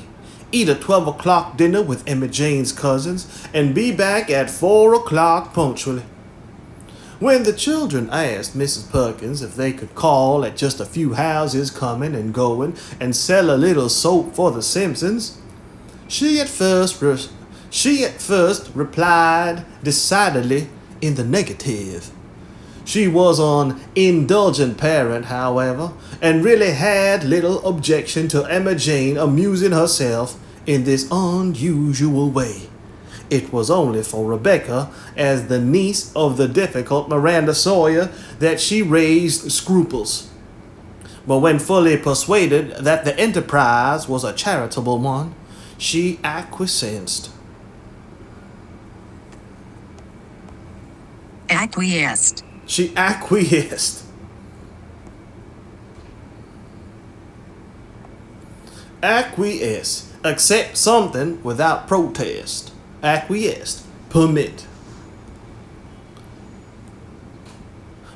eat a 12 o'clock dinner with Emma Jane's cousins, and be back at 4 o'clock punctually. When the children asked Mrs. Perkins if they could call at just a few houses coming and going and sell a little soap for the Simpsons, she at first She at first replied decidedly in the negative. She was an indulgent parent, however, and really had little objection to Emma Jane amusing herself in this unusual way. It was only for Rebecca, as the niece of the difficult Miranda Sawyer, that she raised scruples. But when fully persuaded that the enterprise was a charitable one, she acquiesced. Acquiesced. She acquiesced. Acquiesce. Accept something without protest. Acquiesced. Permit.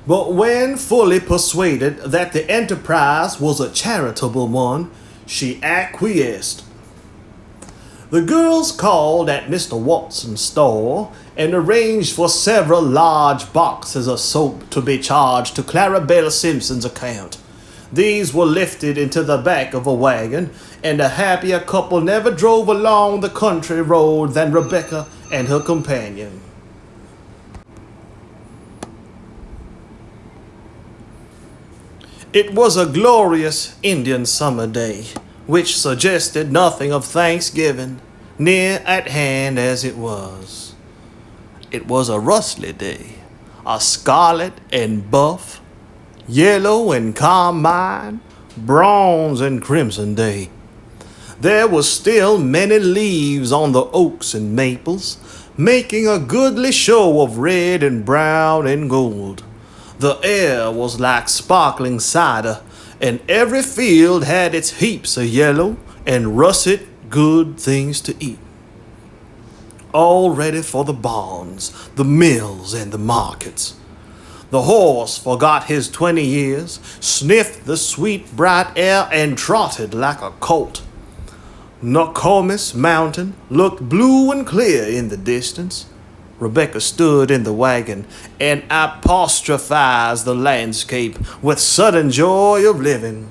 But when fully persuaded that the enterprise was a charitable one, she acquiesced. The girls called at Mr. Watson's store and arranged for several large boxes of soap to be charged to Clarabelle Simpson's account. These were lifted into the back of a wagon, and a happier couple never drove along the country road than Rebecca and her companion. It was a glorious Indian summer day, which suggested nothing of Thanksgiving, near at hand as it was. It was a rustly day, a scarlet and buff, yellow and carmine, bronze and crimson day. There were still many leaves on the oaks and maples, making a goodly show of red and brown and gold. The air was like sparkling cider, and every field had its heaps of yellow and russet good things to eat. All ready for the barns, the mills, and the markets. The horse forgot his 20 years, sniffed the sweet bright air, and trotted like a colt. Nokomis Mountain looked blue and clear in the distance. Rebecca stood in the wagon and apostrophized the landscape with sudden joy of living.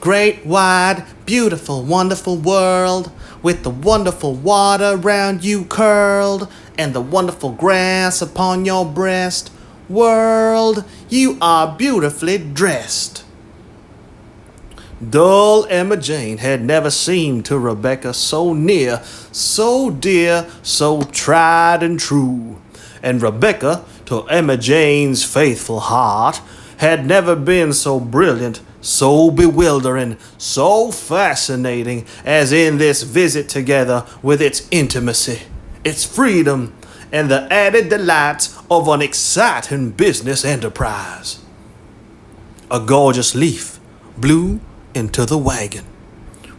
Great, wide, beautiful, wonderful world, with the wonderful water round you curled, and the wonderful grass upon your breast. World, you are beautifully dressed. Dull Emma Jane had never seemed to Rebecca so near, so dear, so tried and true. And Rebecca, to Emma Jane's faithful heart, had never been so brilliant, so bewildering, so fascinating as in this visit together, with its intimacy, its freedom, and the added delights of an exciting business enterprise. A gorgeous leaf blew into the wagon.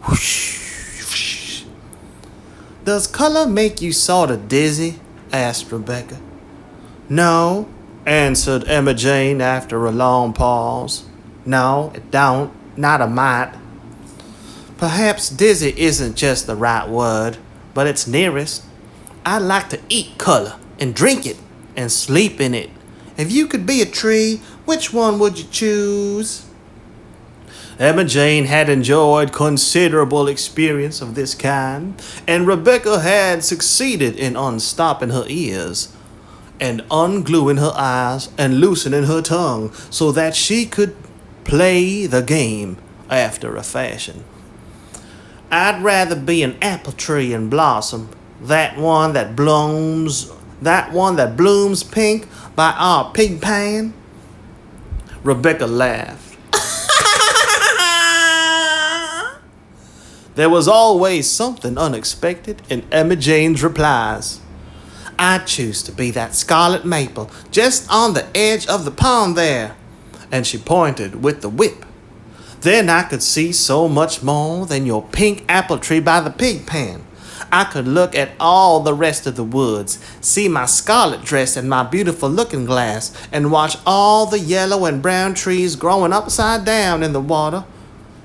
Whoosh, whoosh. Does color make you sort of dizzy? Asked Rebecca. No, answered Emma Jane after a long pause. No, it don't. Not a mite. Perhaps dizzy isn't just the right word, but it's nearest. I'd like to eat color and drink it and sleep in it. If you could be a tree, which one would you choose? Emma Jane had enjoyed considerable experience of this kind, and Rebecca had succeeded in unstopping her ears and ungluing her eyes and loosening her tongue so that she could play the game after a fashion. I'd rather be an apple tree in blossom, that one that blooms pink by our pig pan. Rebecca laughed. There was always something unexpected in Emma Jane's replies. I'd choose to be that scarlet maple just on the edge of the pond there. And she pointed with the whip. Then I could see so much more than your pink apple tree by the pig pan. I could look at all the rest of the woods, see my scarlet dress and my beautiful looking glass, and watch all the yellow and brown trees growing upside down in the water.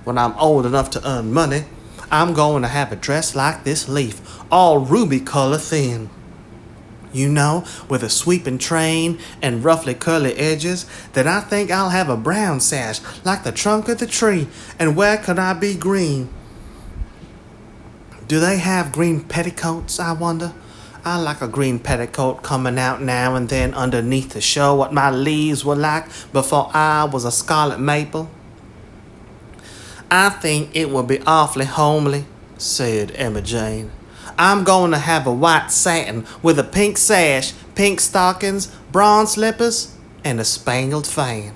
When I'm old enough to earn money, I'm going to have a dress like this leaf, all ruby color thin. You know, with a sweeping train and roughly curly edges, that I think I'll have a brown sash like the trunk of the tree. And where could I be green? Do they have green petticoats, I wonder? I like a green petticoat coming out now and then underneath to show what my leaves were like before I was a scarlet maple. I think it would be awfully homely, said Emma Jane. I'm going to have a white satin with a pink sash, pink stockings, bronze slippers, and a spangled fan.